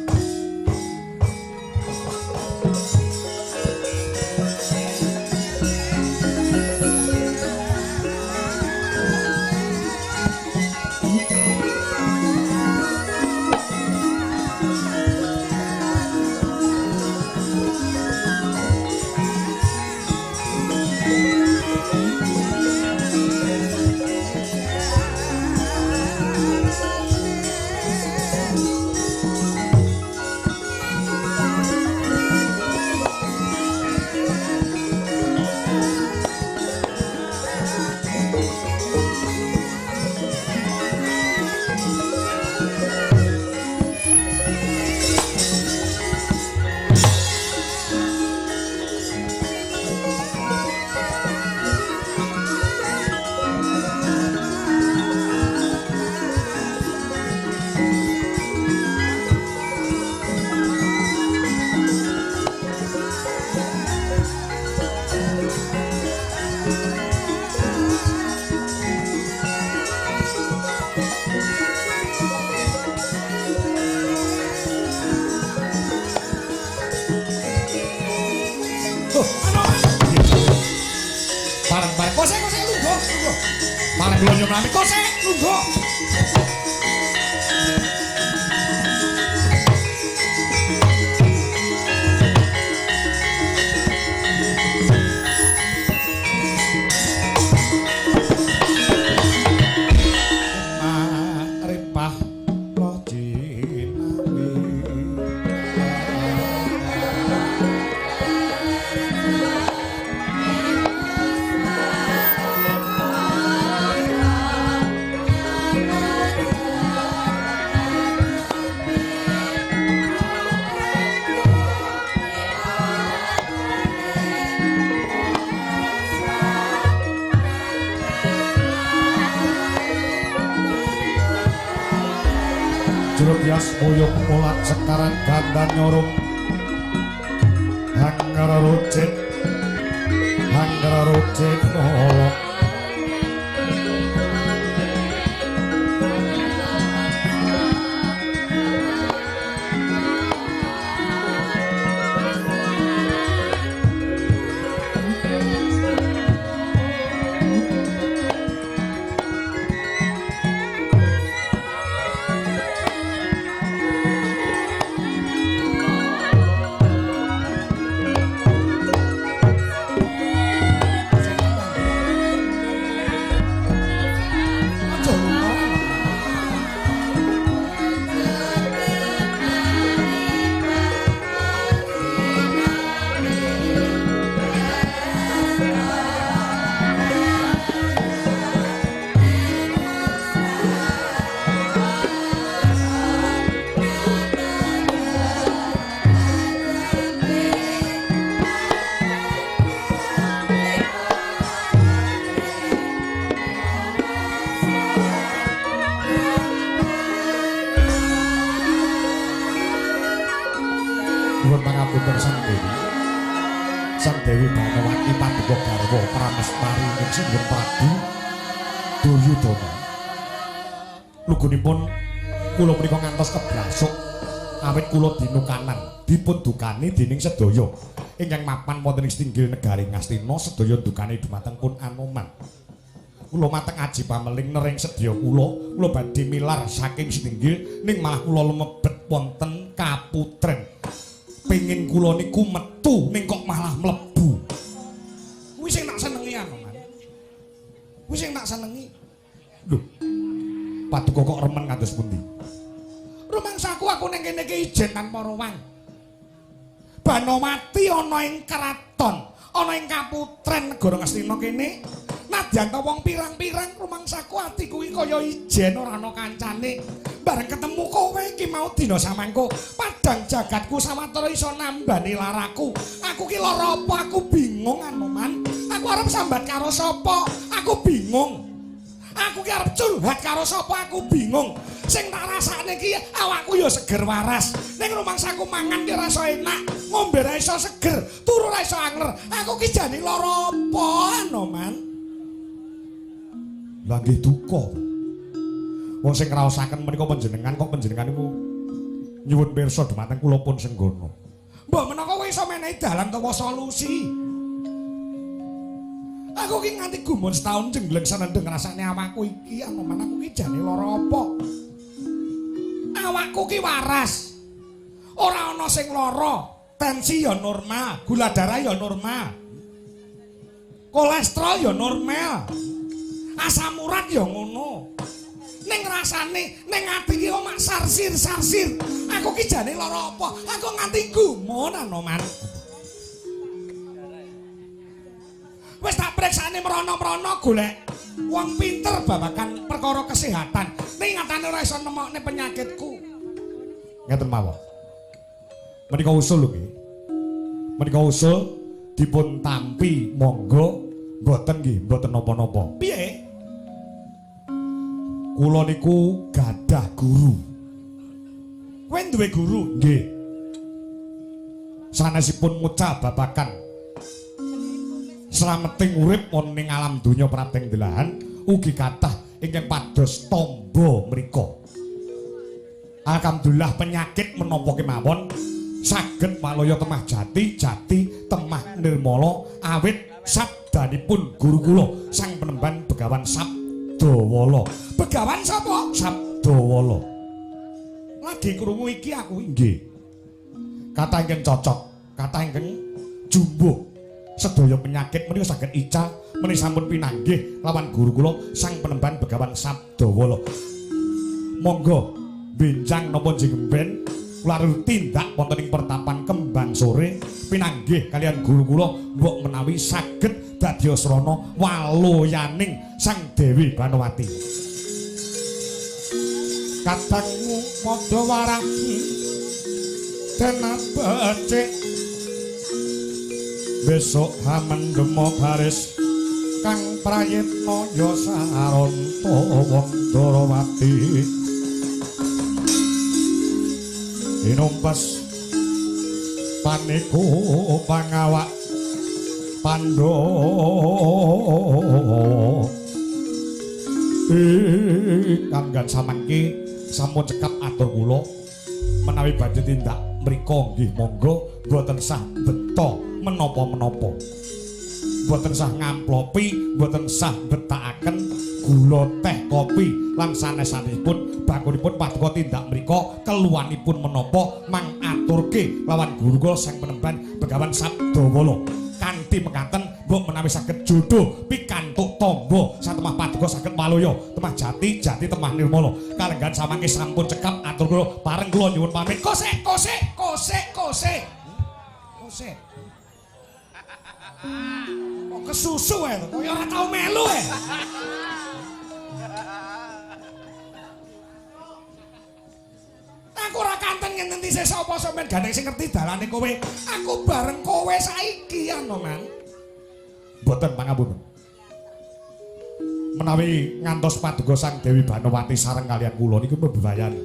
Bareng-bareng kosek lungguh. Bareng blonyo nami kosek lungguh. Bias muyuk mulat sekarang ganda nyorong Hanggara rocet nolok Sang Dewi Bhanawati Paduka Garwa Pramestari ing Singgur Prabu Duryudana. Lugunipun kula menika ngantos keblasuk awit kula dinukanan dipun dukani dening sedaya ingkang mapan wonten ing Stinggil negari Ngastina sedaya dukane dumateng pun Anoman. kula mateng aji pameling nering sedya kula badhe milar saking Sintinggil ning malah kula lumebet wonten kaputren. Pengin kula niku metu ning kok malah mlebu. Kuwi sing tak senengi Anoman. Kuwi sing tak senengi. Lho. Paduka kok remen kados pundi? Rumangsaku aku ning kene iki ijen tanpa ruwang. Banowati ana ing keraton, ana ing kaputren negara Ngastina kene. Nadyan ta wong pirang-pirang rumangsaku atiku iki kaya ijen ora ana kancane. Bareng ketemu kowe iki mau dina samangko, padang jagatku sawetara iso nambani laraku. Aku ki lara apa? Aku bingung Anoman. Aku arep sambat karo sapa? Aku bingung. Aku ki arep curhat karo sapa? Aku bingung. Sing tak rasane ki awakku ya seger waras. Ning rumangsaku mangan ki rasa enak, ngombe ra iso seger, turu ra iso anger. Aku ki jane lara apa, Anoman? Lah nggih duka. Wong sing ngraosaken menika panjenengan kok panjenengan niku nyuwun pirsa dhumateng kula pun senggono. Mbok menawa kowe iso menehi dalan utawa solusi. Aku ki nganti gumun setahun jengleng senendeng rasane awakku iki, Anoman, aku ki jane lara apa? Awakku ki waras. Ora ana sing lara. Tensi ya normal, gula darah ya normal. Kolesterol ya normal. Asam urat ya ngono. Ning rasane ning ati ki omak sarsir-sarsir. Aku ki jane lara apa? Aku nganti gumun, Anoman. Wis tak priksane mrono-mrono golek wong pinter babagan perkara kesehatan. Ning ngatane ora iso nemokne penyakitku. Ngeten mawon. Menika usul lho nggih. Menika usul dipun tampi monggo mboten nggih, mboten napa-napa. Piye? Kula niku gadah guru. Kowe duwe guru? Nggih. Sanesipun mucal babagan slameting urip wonten ing alam donya prateng delahan ugi kathah ingkang pados tamba mriku. Alhamdulillah penyakit menapa kemawon saged malaya temah jati temah nirmala awit sabdanipun guru kula sang penemban Begawan Sabdawala. Begawan sapa? Sabdawala. Lagi krungu iki aku nggih. Kathah ingkang cocok, kathah ingkang jumbuh. Sedaya penyakit menika saged ical menika sampun pinanggih lawan guru kula sang penemban Begawan Sabdawala. Monggo benjang napa jengemben kula tindak wonten ing pertapan Kembang Sore pinanggih kalian guru kula mbok menawi saged dadi asrana waloyaning Sang Dewi Banowati. Kadangmu padha waraki tenan becik besok hamendemo baris kang prayitna ya saranta Wandrawati inumpes paniku pangawak Pandhawa kanggan samangke sampun cekap atur kula menawi badhe tindak mrika nggih monggo mboten sah beto menapa-menapa. Mboten sah ngamplopi, mboten sah betakaken gula teh kopi lan sanes-sanesipun bakunipun paduka tindak mriku keluwanipun menapa mang aturke lawan guru kula sang penemban Begawan Sabdawala. Kanthi mekaten mbok menawi saged jodoh pikantuk tamba satemah paduka saged malaya temah jati temah nirmala. Kalenggan samangke sampun cekap atur kula bareng kula nyuwun pamit. Kosek. Kok kesusu ae to, kaya ora tau melu ae. Aku ora kanten ngenten sik sapa sampean gandeng sing ngerti dalane kowe. Aku bareng kowe saiki Anoman. Mboten pangapunten. Menawi ngantos paduka Sang Dewi Banowati sareng kalian kula niku bebayani.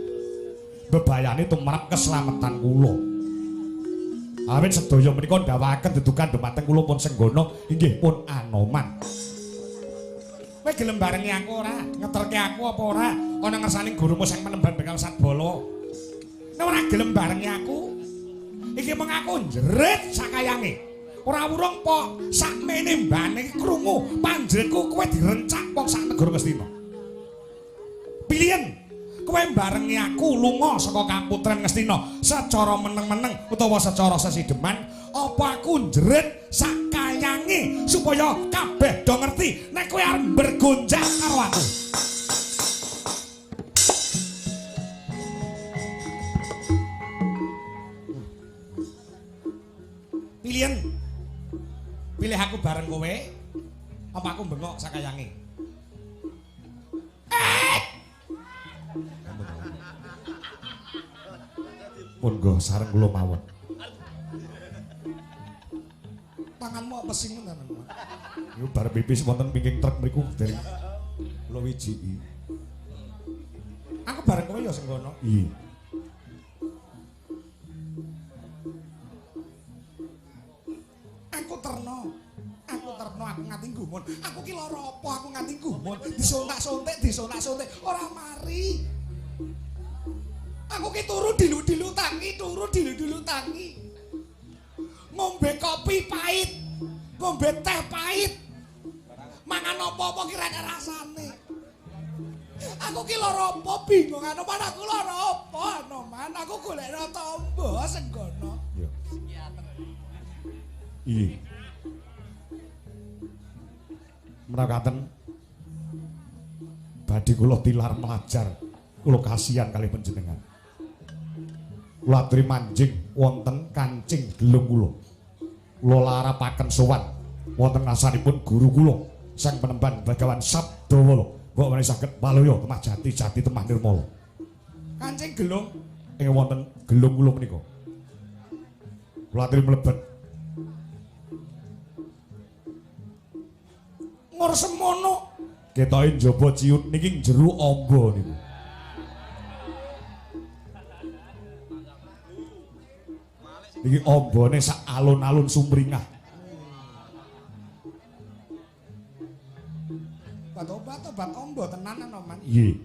Bebayani tumrap keselamatan kula. Awit sedaya menika ndhawaken dedukan dhumateng kula pun senggono inggih pun Anoman. Kowe gelem barengi aku ora? Ngeterke aku apa ora? Ana ngersani gurumu sing penemban Begawan Sabdawala. Nek ora gelem barengi aku, iki mung aku njret sakayange. Ora wurung po sakmene mbane krungu panjenenganku kowe direncak wong sak negara Ngastina. Pilihan kowe barengi aku lunga saka Kaputren Ngastina secara meneng-meneng utawa secara sesideman apa aku njerit sakayange supaya kabeh do ngerti nek kowe arep bergonjang karo aku. Pilihan pilih aku bareng kowe apa aku bengok sakayange. Monggo sareng kula mawon. Tanganmu apa sing tenan? Yo bar pipis wonten pingking truk mriku dereng kula wijiki. Aku bareng kowe ya sing kono. Iya. Aku terno aku nganti gumun. Aku ki lara apa aku nganti gumun? Disontak-sontek ora mari. Aku ki turu dilu-dilu tangi. Ngombe kopi pahit, ngombe teh pahit. Mangan apa-apa ki ra rasane. Aku ki lara apa bingung Anoman aku lara apa Anoman aku golekno tamba senggono. Iya. Menakaten badhe kula tilar melajar, kula kasihan kalih panjenengan. Kula aturi manjing wonten kancing gelung kula. Kula larapaken sowan wonten ngasanipun guru kula sang penemban Bagawan Sabdawala. Mbok menawi saged paloya temah jati temah nirmala. Kancing gelung ing wonten gelung kula menika. Kula aturi mlebet ngur semono ketoke njaba ciut niki jero amba niku. Niki ambane sak alun-alun sumringah. Obat amba tenan Anoman. Nggih.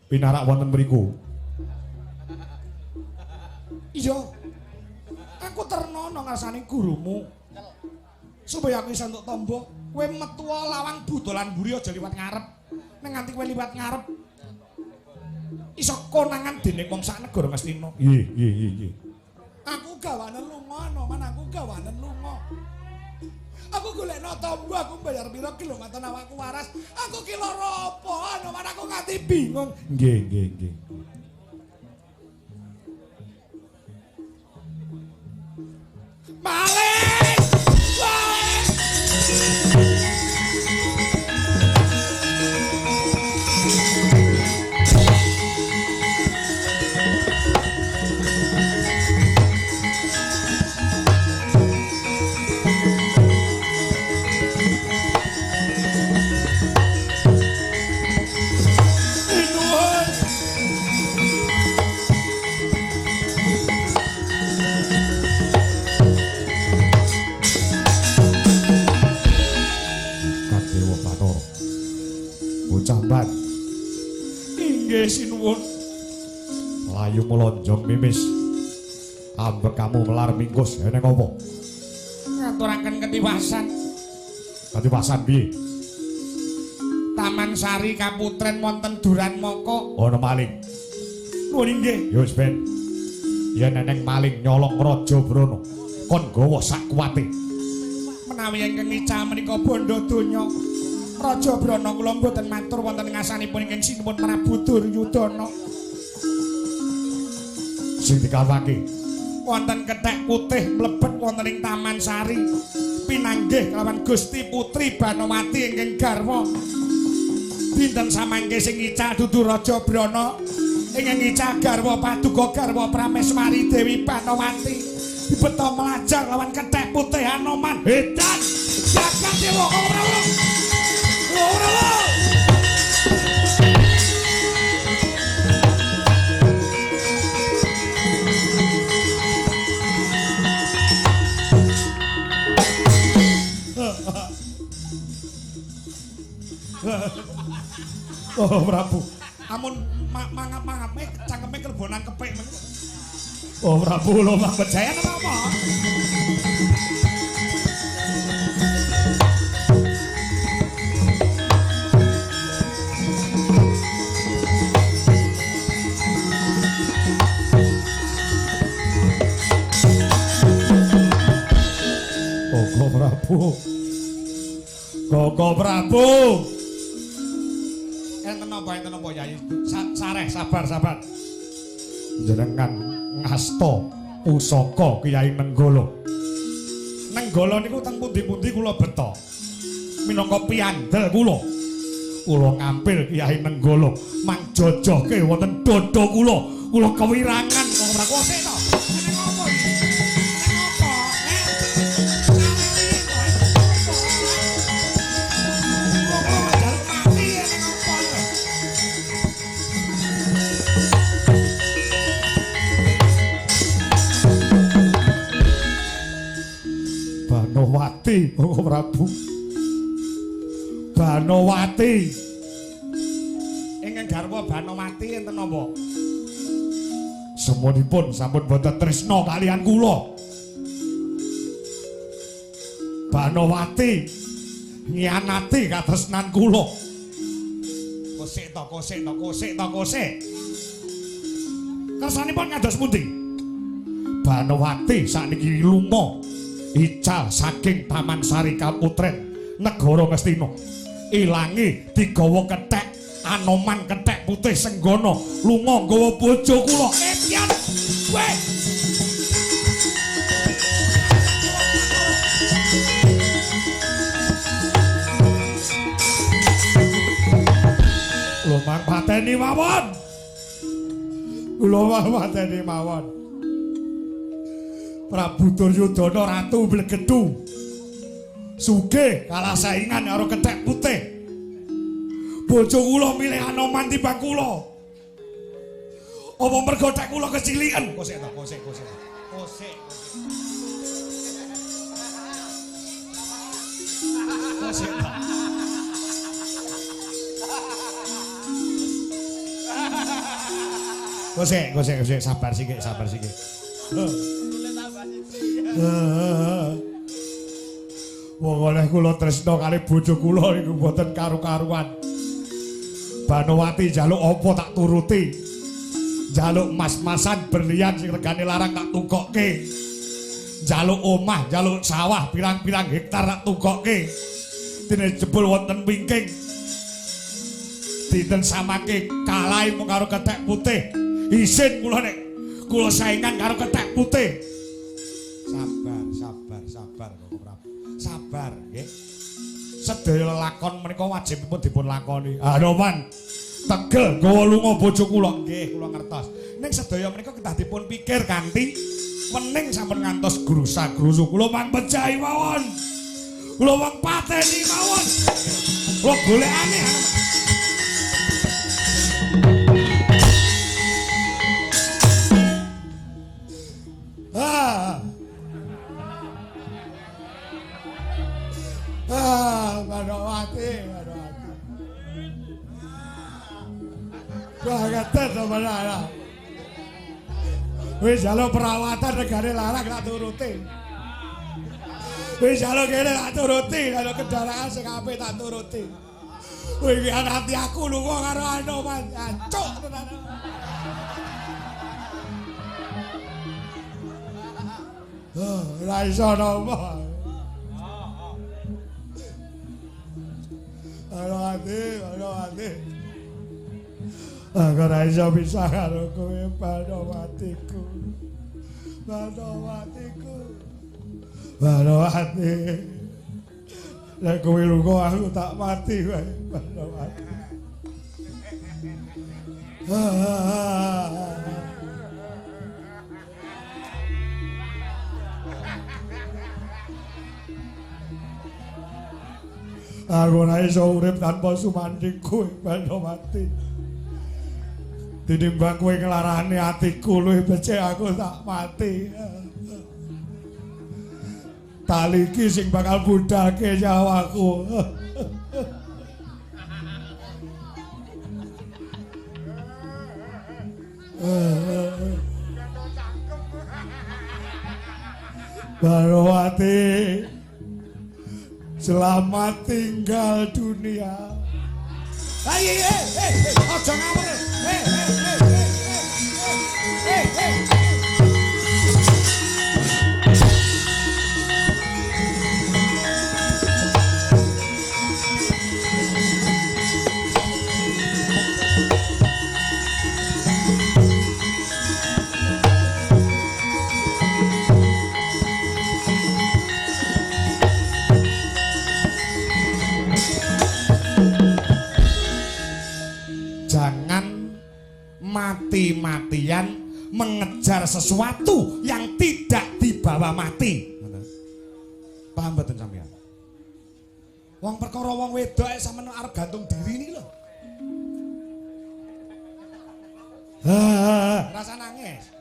Pinarak wonten mriku. Iya. Aku terno nang ngarsane gurumu. Supaya aku iso entuk tamba. Kowe metu lawang budolan mburi aja liwat ngarep. Nek nganti kowe liwat ngarep iso konangan dening wong sak negara Ngastina. Nggih. Aku gawanen lunga, Anoman, aku gawanen lunga. Aku golekno tamba, aku bayar pira kilometer awakku waras. Aku ki lara apa, Anoman, aku nganti bingung. Nggih. Maling! Cambat. Inggih sinuwun. Layu melonjong mimis. Ambek kamu melar mingkus eneng apa? Ngaturaken ketiwasan. Ketiwasan piye? Taman Sari Kaputren wonten Duran Moko. Ana maling. Nuwun inggih. Ya wis ben. Yen eneng maling nyolong Raja Brana, kon gawa sak kuwate. Menawi ingkang nica menika bondo donya. Raja Brana kula mboten matur wonten ngasanipun ingkang sinuwun Prabu Duryudana. Sing dikawake wonten kethek putih mlebet wonten ing Taman Sari pinanggih kelawan Gusti Putri Banowati ingkang garwa. Dinten samangke sing ngicak dudu Raja Brana ingkang ngicak garwa Paduka garwa Prameswari Dewi Banowati. Dibeta melajar lawan kethek putih Anoman. Edan jagat dewa ora. Oh Prabu, amun mangap-mangap cangkeme kelebonan kepek men. Oh Prabu lo Mang Bejaya apa? Prabu. Koko Prabu. Enten apa Yayi? Sareh sabar. Jenengan ngasta pusaka Kyai Nenggala. Nenggala niku teng pundi-pundi kula beto. Minangka piandel kula. Kula ngambil Kyai Nenggala mangjojoke wonten dada kula. Kula kewirangan kok ora kosek to. Neng apa iki? Banowati, Koko Prabu. Banowati. Ingkang garwa Banowati enten napa? Semonipun sampun boten tresna kalian kula. Banowati ngianati katresnan kula. Kosek. Kersanipun ngados pundi? Banowati sakniki lunga ical saking Taman Sari Kaputren negara Ngastina. Ilangi digawa kethek Anoman kethek putih Senggana lunga nggawa bojo kula. Pian kowe. Lumang pateni mawon. Prabu Duryudana Ratu Blegedu sugih kalah saingan karo kethek putih. Bojo kula milih Anoman timbang kula. Apa mergo tek kula keciliken? Kosek. Kosek, sabar sithik. Wong oleh kula tresna kali bojo kula niku mboten karu-karuan. Banowati njaluk apa tak turuti. Njaluk mas-masan berlian sing regane larang tak tukokke. Njaluk omah, njaluk sawah pirang-pirang hektar tak tukokke. Dene jebul wonten wingking. Dinten samake kalah mung karo kethek putih. Isin kula nek kula saingan karo kethek putih. Sabar Koko Prabu. Sabar nggih. Sedaya lakon menika wajibipun dipun lakoni. Anoman tegel gawa lunga bojo kula. Nggih, kula ngertos. Ning sedaya menika kedah dipun pikir kanthi wening sampun ngantos grusa-grusu. Kula mang pejahi mawon. Kula wong pateni mawon. Kula golekane Banowati. Bangetan sebenarnya. Wis jaluk perawatan negare larang tak turuti. Wis jaluk kene tak turuti, jaluk kendaraan sing apik tak turuti. Kowe iki ati aku lunga karo Anoman, jancuk tenan. Ora iso napa. Banowati. Aku ora iso bisa karo kowe Banowatiku. Banowati. Lek kowe lunga aku tak mati wae Banowati. Aku ora iso urip tanpa sumandhing kowe Banowati. Tinimbang kowe nglarani atiku luwih becik aku tak mati. Tali iki sing bakal budhalke nyawaku. Banowati, selamat tinggal dunia. Ayo, aja ngawur. mengejar sesuatu yang tidak dibawa mati. Paham mboten sampeyan? Wong perkara wong wedok sampeyan arep gantung diri niki lho. Rasa nangis.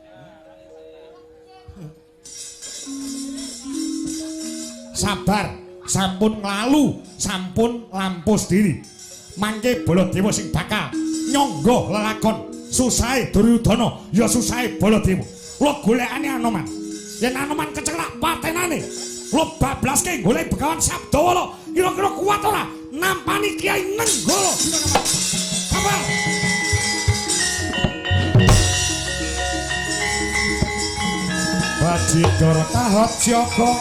Sabar, sampun nglalu, sampun lampus diri. Mangke Baladewa sing bakal nyangga lelakon susahe Duryudana ya susahe Baladewa. Lo golekane Anoman. Yen Anoman kecelak patenane, lo bablaske golek Begawan Sabdawala. Kira-kira kuat ora nampani Kiai Nenggala. Kabar. Bajidor Kahot Joko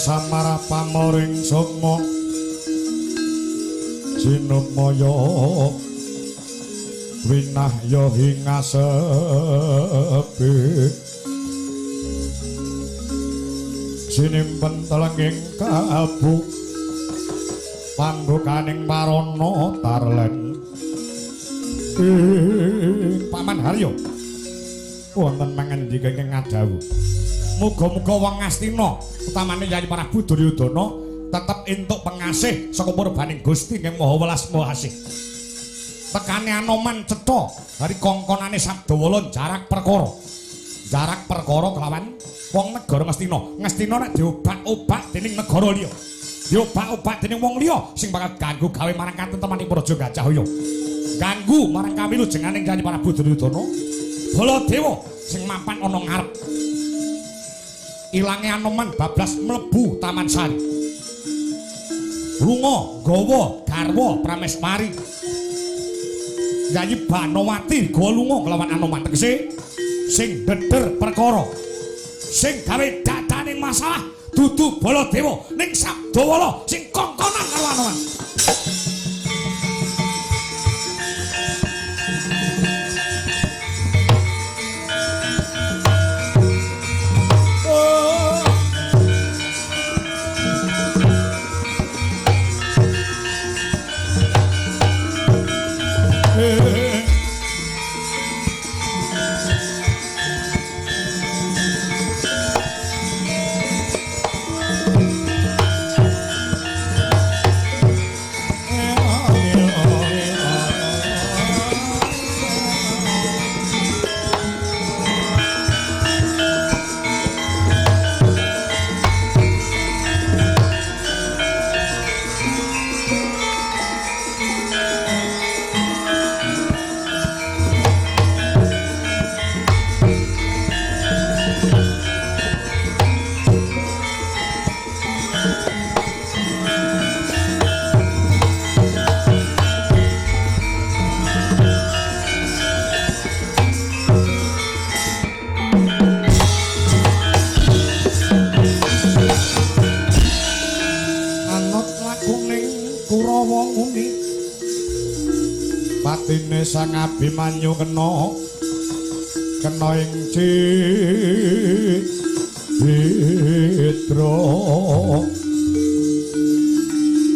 Samara pamoring sukma Jinumaya winahya hingasepi sinimpen telenging kalbu panggokaning marana tarlen Paman Haryo wonten mangendika ing ngadawu muga-muga wong Ngastina utamane Yayi Prabu Duryudana tetep entuk pengasih saka purbaning Gusti ing Maha Welas Maha Asih. Tekane Anoman cetha dari kongkonane Sabdawala jarak perkara. Jarak perkara kelawan wong negara Ngastina. Ngastina nek diobak-obak dening negara liya. Diobak-obak dening wong liya sing bakal ganggu gawe marang katentemanipun Raja Gajahaya. Ganggu marang kawilujenganing Yayi Prabu Duryudana. Baladewa sing mapan ana ngarep. Ilange Anoman bablas mlebu Taman Sari. Lunga gawa garwa Prameswari. Yayi Banowati gawa lunga kelawan Anoman tegese sing dhedher perkara. Sing gawe dadaning masalah dudu Baladewa ning Sabdawala sing kongkonan karo Anoman. Patine Sang Abimanyu kena ing Citra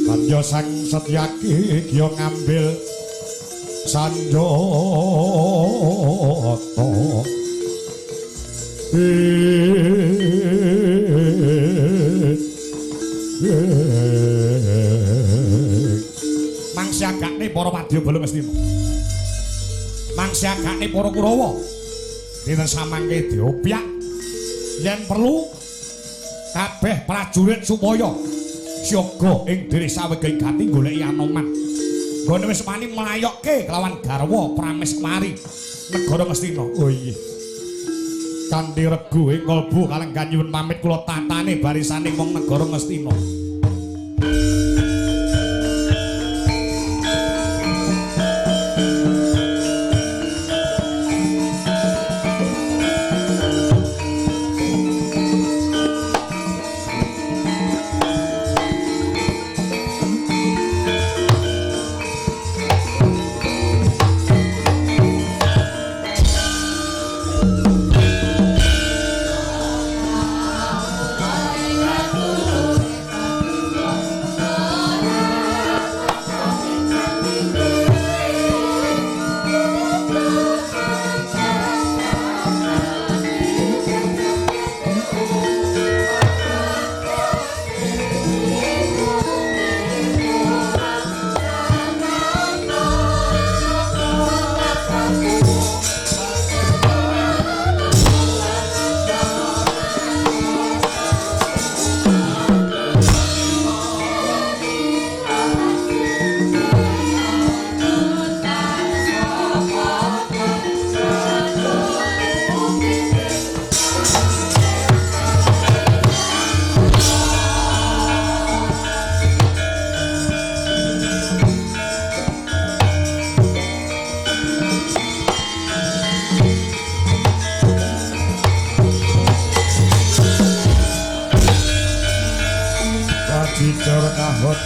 Pandya Sang Setyaki kya ngambil sanjata mangsiagakne para wadya bala Ngastina Mangsiagane para Kurawa dinten samangke diopyak yen perlu kabeh prajurit supaya siaga ing desa Weging Gati goleki Anoman. Nggone wis wani mlayokke kelawan garwa Prames kemari negara Ngastina. Oh iya. Kanthi regu ing kalbu kalenggan nyuwun pamit kula tatane barisaning wong negara Ngastina.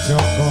Joko